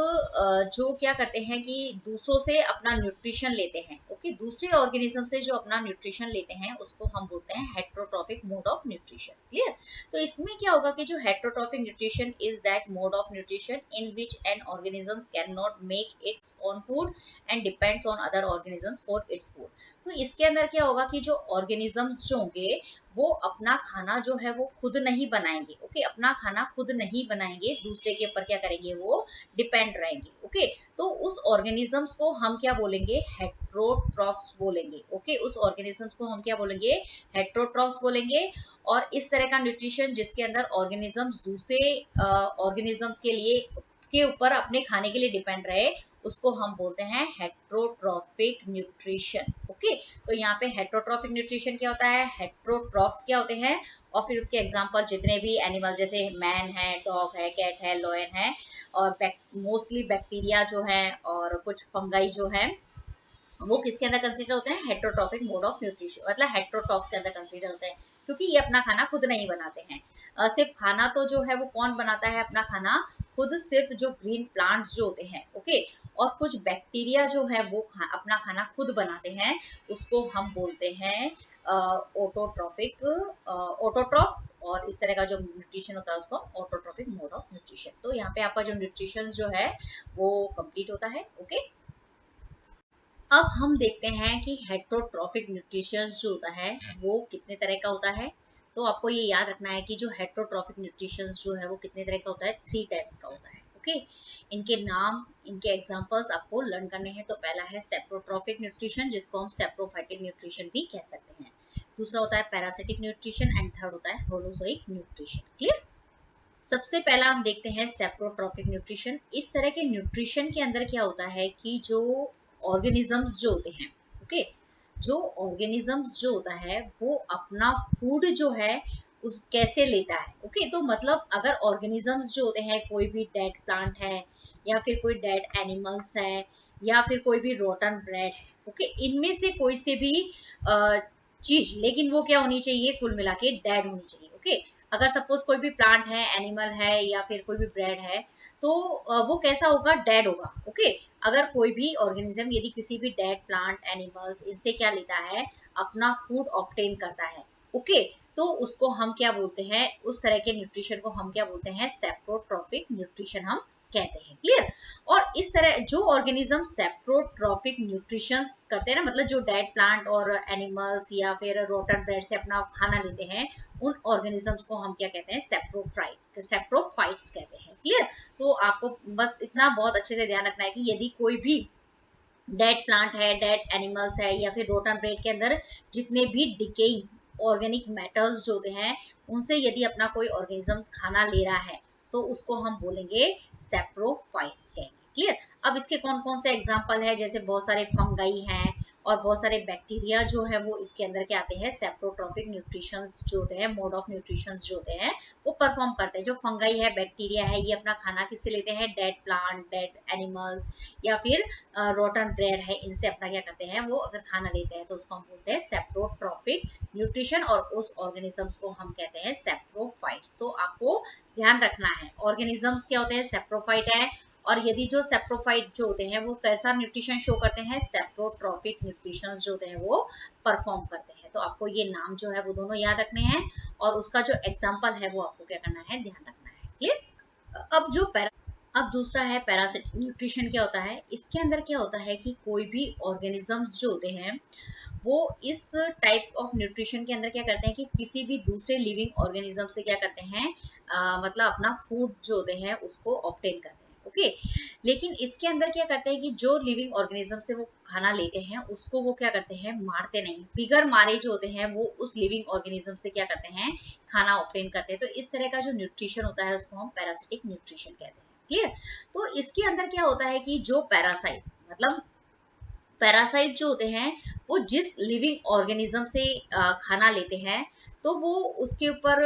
जो क्या करते हैं कि दूसरों से अपना न्यूट्रिशन लेते हैं, ओके, दूसरे ऑर्गेनिज्म से जो अपना न्यूट्रिशन लेते हैं उसको हम बोलते हैं heterotrophic mode of nutrition. Clear. तो इसमें क्या होगा कि जो heterotrophic nutrition is that mode of nutrition in which an organism can not make its own food and depends on other organisms for its food. तो इसके अंदर क्या होगा कि जो ऑर्गेनिजम्स जो होंगे वो अपना खाना जो है वो खुद नहीं बनाएंगे, ओके, अपना खाना खुद नहीं बनाएंगे, दूसरे के ऊपर क्या करेंगे, वो डिपेंड रहेंगे, ओके। तो उस ऑर्गेनिजम्स को हम क्या बोलेंगे, हेट्रोट्रॉफ्स बोलेंगे, ओके, उस ऑर्गेनिजम्स को हम क्या बोलेंगे, हेट्रोट्रॉफ्स बोलेंगे। और इस तरह का न्यूट्रिशन जिसके अंदर ऑर्गेनिजम्स दूसरे ऑर्गेनिजम्स के लिए के ऊपर अपने खाने के लिए डिपेंड रहे, उसको हम बोलते हैं हेट्रोट्रॉफिक न्यूट्रिशन, ओके। तो यहाँ पे हेट्रोट्रॉफिक न्यूट्रिशन क्या होता है, हेट्रोट्रॉफ्स क्या होते हैं, और फिर उसके एग्जांपल जितने भी एनिमल जैसे मैन है, डॉग है, कैट है, लॉयन है, और मोस्टली बैक्टीरिया जो है और कुछ फंगाई जो है वो किसके अंदर कंसीडर होते हैं, हेट्रोट्रॉफिक मोड ऑफ न्यूट्रिशन, मतलब हेट्रोट्रॉफ्स के अंदर कंसीडर होते हैं, क्योंकि ये अपना खाना खुद नहीं बनाते हैं। सिर्फ खाना तो जो है वो कौन बनाता है अपना खाना, खुद सिर्फ जो ग्रीन प्लांट्स जो होते हैं, ओके, और कुछ बैक्टीरिया जो है वो अपना खाना खुद बनाते हैं, उसको हम बोलते हैं ऑटोट्रॉफिक, ऑटोट्रॉफ्स। और इस तरह का जो न्यूट्रिशन होता है उसको ऑटोट्रॉफिक मोड ऑफ न्यूट्रिशन। तो यहाँ पे आपका जो न्यूट्रिशन जो है वो कंप्लीट होता है, ओके। अब हम देखते हैं कि हेट्रोट्रॉफिक न्यूट्रिशन जो होता है वो कितने तरह का होता है। तो आपको ये याद रखना है कि जो हेट्रोट्रॉफिक न्यूट्रिशन जो है वो कितने तरह का होता है, 3 टाइप्स का होता है, ओके। इनके नाम, इनके एग्जांपल्स आपको लर्न करने हैं। तो पहला है सेप्रोट्रॉफिक न्यूट्रिशन, जिसको हम सेप्रोफाइटिक न्यूट्रिशन भी कह सकते हैं। दूसरा होता है पैरासिटिक न्यूट्रिशन, एंड थर्ड होता है होलोजोइक न्यूट्रिशन। क्लियर। सबसे पहला हम देखते हैं सेप्रोट्रॉफिक न्यूट्रिशन। इस तरह के न्यूट्रिशन के अंदर क्या होता है कि जो ऑर्गेनिजम्स जो होते हैं, ओके, जो ऑर्गेनिजम्स जो होता है वो अपना फूड जो है उस कैसे लेता है, ओके। तो मतलब अगर ऑर्गेनिजम्स जो होते हैं, कोई भी डेड प्लांट है, या फिर कोई डेड एनिमल्स है, या फिर कोई भी रोटन ब्रेड है, ओके, इनमें से कोई से भी चीज, लेकिन वो क्या होनी चाहिए, कुल मिला के डेड होनी चाहिए, ओके। अगर सपोज कोई भी प्लांट है, एनिमल है, या फिर कोई भी ब्रेड है, तो वो कैसा होगा, डेड होगा, ओके। अगर कोई भी ऑर्गेनिज्म यदि किसी भी डेड प्लांट, एनिमल्स, इनसे क्या लेता है, अपना फूड ऑब्टेन करता है, ओके, तो उसको हम क्या बोलते हैं, उस तरह के न्यूट्रिशन को हम क्या बोलते हैं, सेप्रोट्रॉफिक न्यूट्रिशन हम कहते हैं। क्लियर। और इस तरह जो ऑर्गेनिज्म सेप्रोट्रॉफिक न्यूट्रिशन करते हैं ना, मतलब जो डेड प्लांट और एनिमल्स या फिर रोटन ब्रेड से अपना खाना लेते हैं, उन ऑर्गेनिजम्स को हम क्या कहते हैं, सेप्रोफाइट्स कहते हैं। क्लियर। तो आपको बस इतना बहुत अच्छे से ध्यान रखना है कि यदि कोई भी डेड प्लांट है, डेड एनिमल्स है, या फिर रोटन ब्रेड के अंदर जितने भी डिकेइंग ऑर्गेनिक मैटर्स जो होते हैं, उनसे यदि अपना कोई ऑर्गेनिजम्स खाना ले रहा है, तो उसको हम बोलेंगे सेप्रोफाइट्स कहेंगे। क्लियर। अब इसके कौन कौन से एग्जाम्पल है, जैसे बहुत सारे फंगाई हैं और बहुत सारे बैक्टीरिया जो है वो इसके अंदर के आते हैं, सेप्रोट्रॉफिक न्यूट्रिशंस जो होते हैं, मोड ऑफ न्यूट्रिशंस जो होते हैं वो परफॉर्म करते हैं। जो फंगाई है, बैक्टीरिया है, ये अपना खाना किससे लेते हैं, डेड प्लांट, डेड एनिमल्स, या फिर रोटन ब्रेड है, इनसे अपना क्या करते हैं, वो अगर खाना लेते हैं तो उसको हम बोलते हैं सेप्रोट्रॉफिक न्यूट्रिशन, और उस ऑर्गेनिजम्स को हम कहते हैं सेप्रोफाइट्स। तो आपको ध्यान रखना है, ऑर्गेनिजम्स क्या होते हैं, सेप्रोफाइट है, और यदि जो सेप्रोफाइट जो होते हैं वो कैसा न्यूट्रिशन शो करते हैं, सेप्रोट्रॉफिक न्यूट्रिशन जो होते हैं वो परफॉर्म करते हैं। तो आपको ये नाम जो है वो दोनों याद रखने हैं, और उसका जो एग्जाम्पल है वो आपको क्या करना है, ध्यान रखना है। क्लियर। अब दूसरा है पैरासिटिक न्यूट्रिशन। क्या होता है, इसके अंदर क्या होता है कि कोई भी ऑर्गेनिजम्स जो होते हैं वो इस टाइप ऑफ न्यूट्रिशन के अंदर क्या करते हैं कि किसी भी दूसरे लिविंग ऑर्गेनिज्म से क्या करते हैं, मतलब अपना फूड जो होते हैं उसको ऑब्टेन करते हैं। ओके, लेकिन इसके अंदर क्या करते हैं कि जो लिविंग ऑर्गेनिज्म से वो खाना लेते हैं उसको वो क्या करते हैं, मारते नहीं, बिगर मारे जो होते हैं वो उस लिविंग ऑर्गेनिज्म से क्या करते हैं, खाना ऑब्टेन करते हैं। तो इस तरह का जो न्यूट्रिशन होता है उसको हम पैरासिटिक न्यूट्रिशन कहते हैं। क्लियर? तो इसके अंदर क्या होता है कि जो पैरासाइट, मतलब पैरासाइट जो होते हैं वो जिस लिविंग ऑर्गेनिज्म से खाना लेते हैं, तो वो उसके ऊपर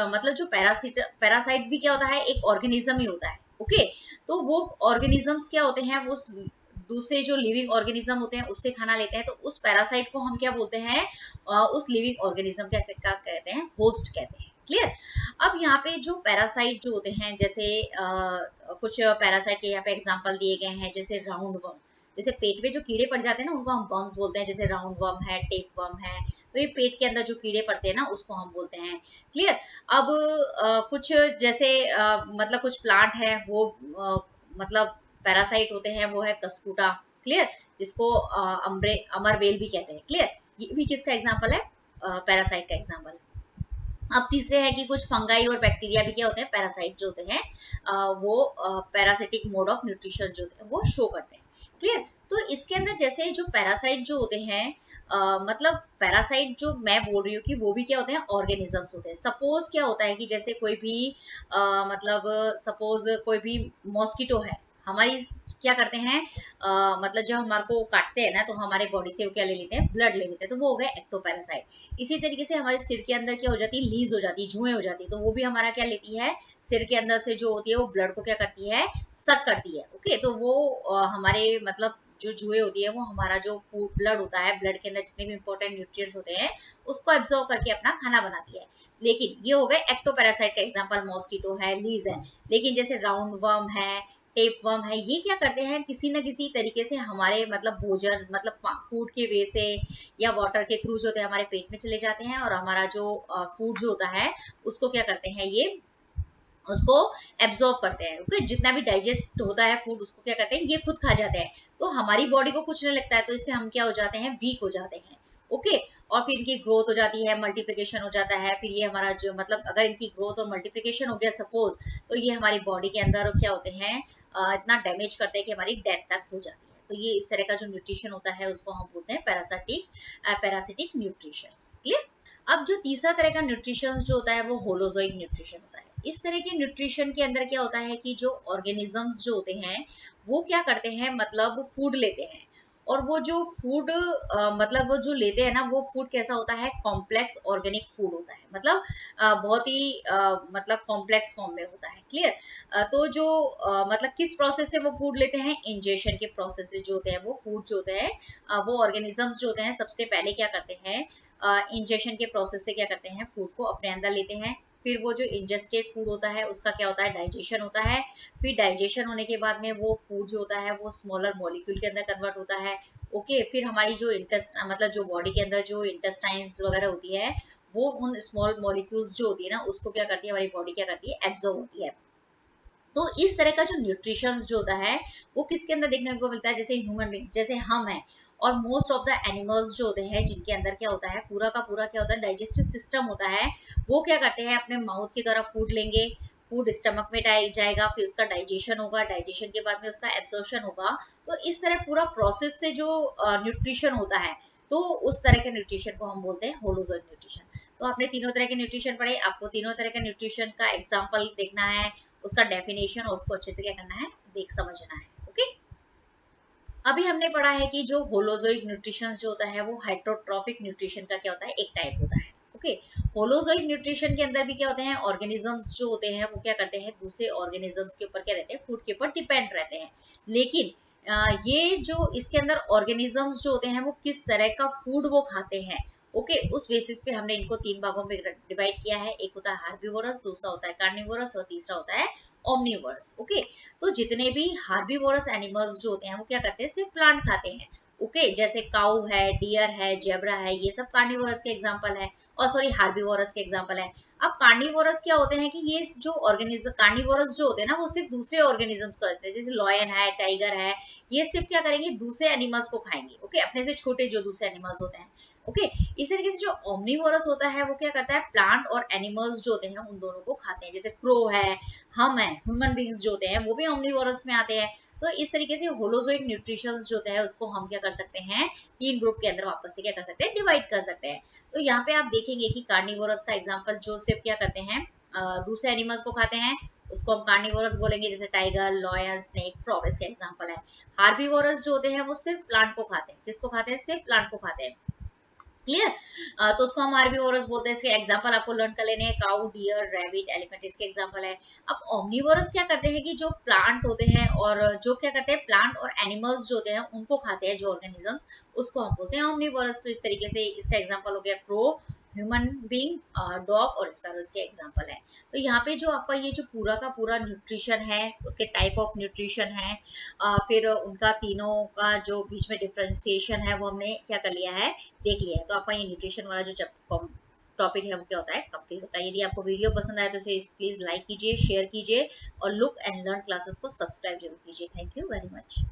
मतलब जो पैरासाइट भी क्या होता है, एक ऑर्गेनिज्म ही होता है। ओके, तो वो ऑर्गेनिजम्स क्या होते हैं, वो दूसरे जो लिविंग ऑर्गेनिज्म होते हैं उससे खाना लेते हैं। तो उस पैरासाइट को हम क्या बोलते हैं, उस लिविंग ऑर्गेनिज्म क्या कहते हैं, होस्ट कहते हैं। क्लियर? अब यहाँ पे जो पैरासाइट जो होते हैं, जैसे कुछ पैरासाइट के यहाँ पे एग्जांपल दिए गए हैं, जैसे राउंड वर्म, जैसे पेट में जो कीड़े पड़ जाते हैं ना उनको हम वर्म्स बोलते हैं, जैसे राउंड वर्म है, टेप वर्म है। तो ये पेट के अंदर जो कीड़े पड़ते हैं ना उसको हम बोलते हैं। क्लियर? अब कुछ जैसे मतलब कुछ प्लांट है वो मतलब पैरासाइट होते हैं, वो है कस्कुटा। क्लियर? जिसको अमरबेल भी कहते हैं। क्लियर? ये भी किसका एग्जांपल है, पैरासाइट का एग्जांपल। अब तीसरे है कि कुछ फंगाई और बैक्टीरिया भी क्या होते हैं, पैरासाइट जो होते हैं, वो पैरासिटिक मोड ऑफ न्यूट्रिशन जो होते हैं वो शो करते हैं। क्लियर? तो इसके अंदर जैसे जो पैरासाइट जो होते हैं, मतलब पैरासाइट जो मैं बोल रही हूँ कि वो भी क्या होते हैं, ऑर्गेनिजम्स होते हैं। सपोज क्या होता है कि जैसे कोई भी मतलब सपोज कोई भी मॉस्किटो है, हमारी क्या करते हैं, मतलब जब हमारे को काटते हैं ना तो हमारे बॉडी से वो क्या ले लेते हैं, ब्लड ले लेते हैं, तो वो हो गए एक्टोपैरासाइट। इसी तरीके से हमारे सिर के अंदर क्या हो जाती है, लीज हो जाती है, जुएं हो जाती है, तो वो भी हमारा क्या लेती है, सिर के अंदर से जो होती है वो ब्लड को क्या करती है, सक करती है। ओके, तो वो हमारे मतलब जो जुए होती है वो हमारा जो फूड ब्लड होता है, ब्लड के अंदर जितने भी इंपॉर्टेंट न्यूट्रिएंट्स होते हैं उसको एब्जॉर्ब करके अपना खाना बनाती है। लेकिन ये हो गए एक्टोपैरासाइट का एग्जांपल, मॉस्किटो है, लीज है। लेकिन जैसे राउंड वर्म है, टेप वर्म है, ये क्या करते हैं, किसी न किसी तरीके से हमारे मतलब भोजन मतलब फूड के वे से या वाटर के थ्रू जो होते हैं हमारे पेट में चले जाते हैं, और हमारा जो फूड जो होता है उसको क्या करते हैं, ये उसको एब्जॉर्ब करते हैं। ओके, जितना भी डाइजेस्ट होता है फूड उसको क्या करते हैं, ये खुद खा जाते हैं। तो हमारी बॉडी को कुछ नहीं लगता है, तो इससे हम क्या हो जाते हैं, वीक हो जाते हैं। ओके, और फिर इनकी ग्रोथ हो जाती है, मल्टीप्लिकेशन हो जाता है। फिर ये हमारा जो मतलब अगर इनकी ग्रोथ और मल्टीप्लिकेशन हो गया सपोज, तो ये हमारी बॉडी के अंदर क्या होते हैं, इतना डैमेज करते हैं कि हमारी डेथ तक हो जाती है। तो ये इस तरह का जो न्यूट्रिशन होता है उसको हम बोलते हैं पैरासिटिक न्यूट्रिशन। क्लियर? अब जो तीसरा तरह का न्यूट्रिशन जो होता है वो होलोजोइक न्यूट्रिशन होता है। इस तरह के न्यूट्रिशन के अंदर क्या होता है कि जो ऑर्गेनिजम्स जो होते हैं वो क्या करते हैं, मतलब फूड लेते हैं, और वो जो फूड मतलब वो जो लेते हैं ना वो फूड कैसा होता है, कॉम्प्लेक्स ऑर्गेनिक फूड होता है, मतलब बहुत ही मतलब कॉम्प्लेक्स फॉर्म में होता है। क्लियर? तो जो मतलब किस प्रोसेस से वो फूड लेते हैं, इंजेशन के प्रोसेस से जो होते हैं वो फूड जो होते हैं, वो ऑर्गेनिजम्स जो होते हैं सबसे पहले क्या करते हैं, इंजेशन के प्रोसेस से क्या करते हैं, फूड को अपने अंदर लेते हैं। फिर वो जो इंजेस्टेड फूड होता है उसका क्या होता है, डाइजेशन होता है। फिर डाइजेशन होने के बाद में वो फूड जो होता है वो स्मॉलर मॉलिक्यूल के अंदर कन्वर्ट होता है। ओके, फिर हमारी जो मतलब जो बॉडी के अंदर जो इंटेस्टाइन्स वगैरह होती है वो उन स्मॉल मॉलिक्यूल्स जो होती है ना उसको क्या करती है, हमारी बॉडी क्या करती है, एब्जॉर्ब होती है। तो इस तरह का जो न्यूट्रिशन जो होता है वो किसके अंदर देखने को मिलता है, जैसे ह्यूमन बींग्स जैसे हम हैं, और मोस्ट ऑफ द एनिमल्स जो होते हैं जिनके अंदर क्या होता है, पूरा का पूरा क्या होता है, डाइजेस्टिव सिस्टम होता है। वो क्या करते हैं, अपने माउथ के द्वारा फूड लेंगे, फूड स्टमक में जाएगा, फिर उसका डाइजेशन होगा, डाइजेशन के बाद में उसका एब्जॉर्प्शन होगा। तो इस तरह पूरा प्रोसेस से जो न्यूट्रिशन होता है, तो उस तरह के न्यूट्रिशन को हम बोलते हैं होलोजोइक न्यूट्रिशन। तो आपने तीनों तरह के न्यूट्रिशन पढ़े, आपको तीनों तरह के न्यूट्रिशन का एग्जाम्पल देखना है, उसका डेफिनेशन और उसको अच्छे से क्या करना है, देख समझना है। ओके, अभी हमने पढ़ा है कि जो होलोजोइक न्यूट्रिशन जो होता है वो हेटेरोट्रॉफिक न्यूट्रिशन का क्या होता है, एक टाइप होता है। ओके, होलोजोइक न्यूट्रिशन के अंदर भी क्या होते हैं, ऑर्गेनिजम्स जो होते हैं वो क्या करते हैं, दूसरे ऑर्गेनिजम्स के ऊपर क्या रहते हैं, फूड के ऊपर डिपेंड रहते हैं। लेकिन ये जो इसके अंदर ऑर्गेनिजम्स जो होते हैं वो किस तरह का फूड वो खाते हैं, ओके, उस बेसिस पे हमने इनको तीन भागों में डिवाइड किया है। एक होता है हार्बीवोरस, दूसरा होता है कार्निवोरस और तीसरा होता है ओमनीवोरस। ओके, तो जितने भी हार्बीवोरस एनिमल्स जो होते हैं वो क्या करते हैं, सिर्फ प्लांट खाते हैं। ओके, जैसे काऊ है, डियर है, जेब्रा है, ये सब कार्निवोरस के एग्जांपल है, और सॉरी हार्बीवोरस के एग्जांपल है। अब कार्निवोरस क्या होते हैं कि ये जो ऑर्गेनिज्म कार्निवोरस जो होते हैं ना वो सिर्फ दूसरे ऑर्गेनिज्म को खाते हैं, जैसे लॉयन है, टाइगर है, ये सिर्फ क्या करेंगे, दूसरे एनिमल्स को खाएंगे। ओके, अपने से छोटे जो दूसरे एनिमल्स होते हैं। ओके इस तरीके से जो ओमनीवोरस होता है वो क्या करता है, प्लांट और एनिमल्स जो होते हैं उन दोनों को खाते हैं, जैसे क्रो है, हम है, ह्यूमन बींग्स जो होते हैं वो भी ओमनीवोरस में आते हैं। तो इस तरीके से होलोजोइक न्यूट्रिशन जो होता है उसको हम क्या कर सकते हैं, तीन ग्रुप के अंदर वापस से क्या कर सकते हैं, डिवाइड कर सकते हैं। तो यहाँ पे आप देखेंगे कि कार्निवोरस का एग्जाम्पल जो सिर्फ क्या करते हैं, दूसरे एनिमल्स को खाते हैं, उसको हम कार्निवोरस बोलेंगे, जैसे टाइगर, लॉयन, स्नेक, फ्रॉग इसके एग्जाम्पल है। हार्बीवोरस जो होते हैं वो सिर्फ प्लांट को खाते हैं, किसको खाते हैं, सिर्फ प्लांट को खाते हैं। क्लियर, तो उसको हम हार्बीवोरस बोलते हैं। इसके एग्जांपल आपको लर्न कर लेने हैं, काऊ, डियर, रैबिट, एलिफेंट इसके एग्जांपल है। अब ओमनीवोरस क्या करते हैं कि जो प्लांट होते हैं और जो क्या करते हैं, प्लांट और एनिमल्स जो होते हैं उनको खाते हैं, जो ऑर्गेनिजम्स, उसको हम बोलते हैं ओमनीवोरस। तो इस तरीके से इसका एग्जांपल हो गया क्रो, ह्यूमन बीइंग, डॉग और स्पैरोज के एग्जांपल है। तो यहाँ पे जो आपका ये जो पूरा का पूरा न्यूट्रिशन है, उसके टाइप ऑफ न्यूट्रिशन है, फिर उनका तीनों का जो बीच में डिफ्रेंसिएशन है वो हमने क्या कर लिया है, देख लिया है। तो आपका ये न्यूट्रिशन वाला जो टॉपिक है वो क्या होता है, कंप्लीट होता है। यदि आपको वीडियो पसंद आए तो इसे प्लीज लाइक कीजिए, शेयर कीजिए और लुक एंड लर्न क्लासेस को सब्सक्राइब जरूर कीजिए। Thank you very much.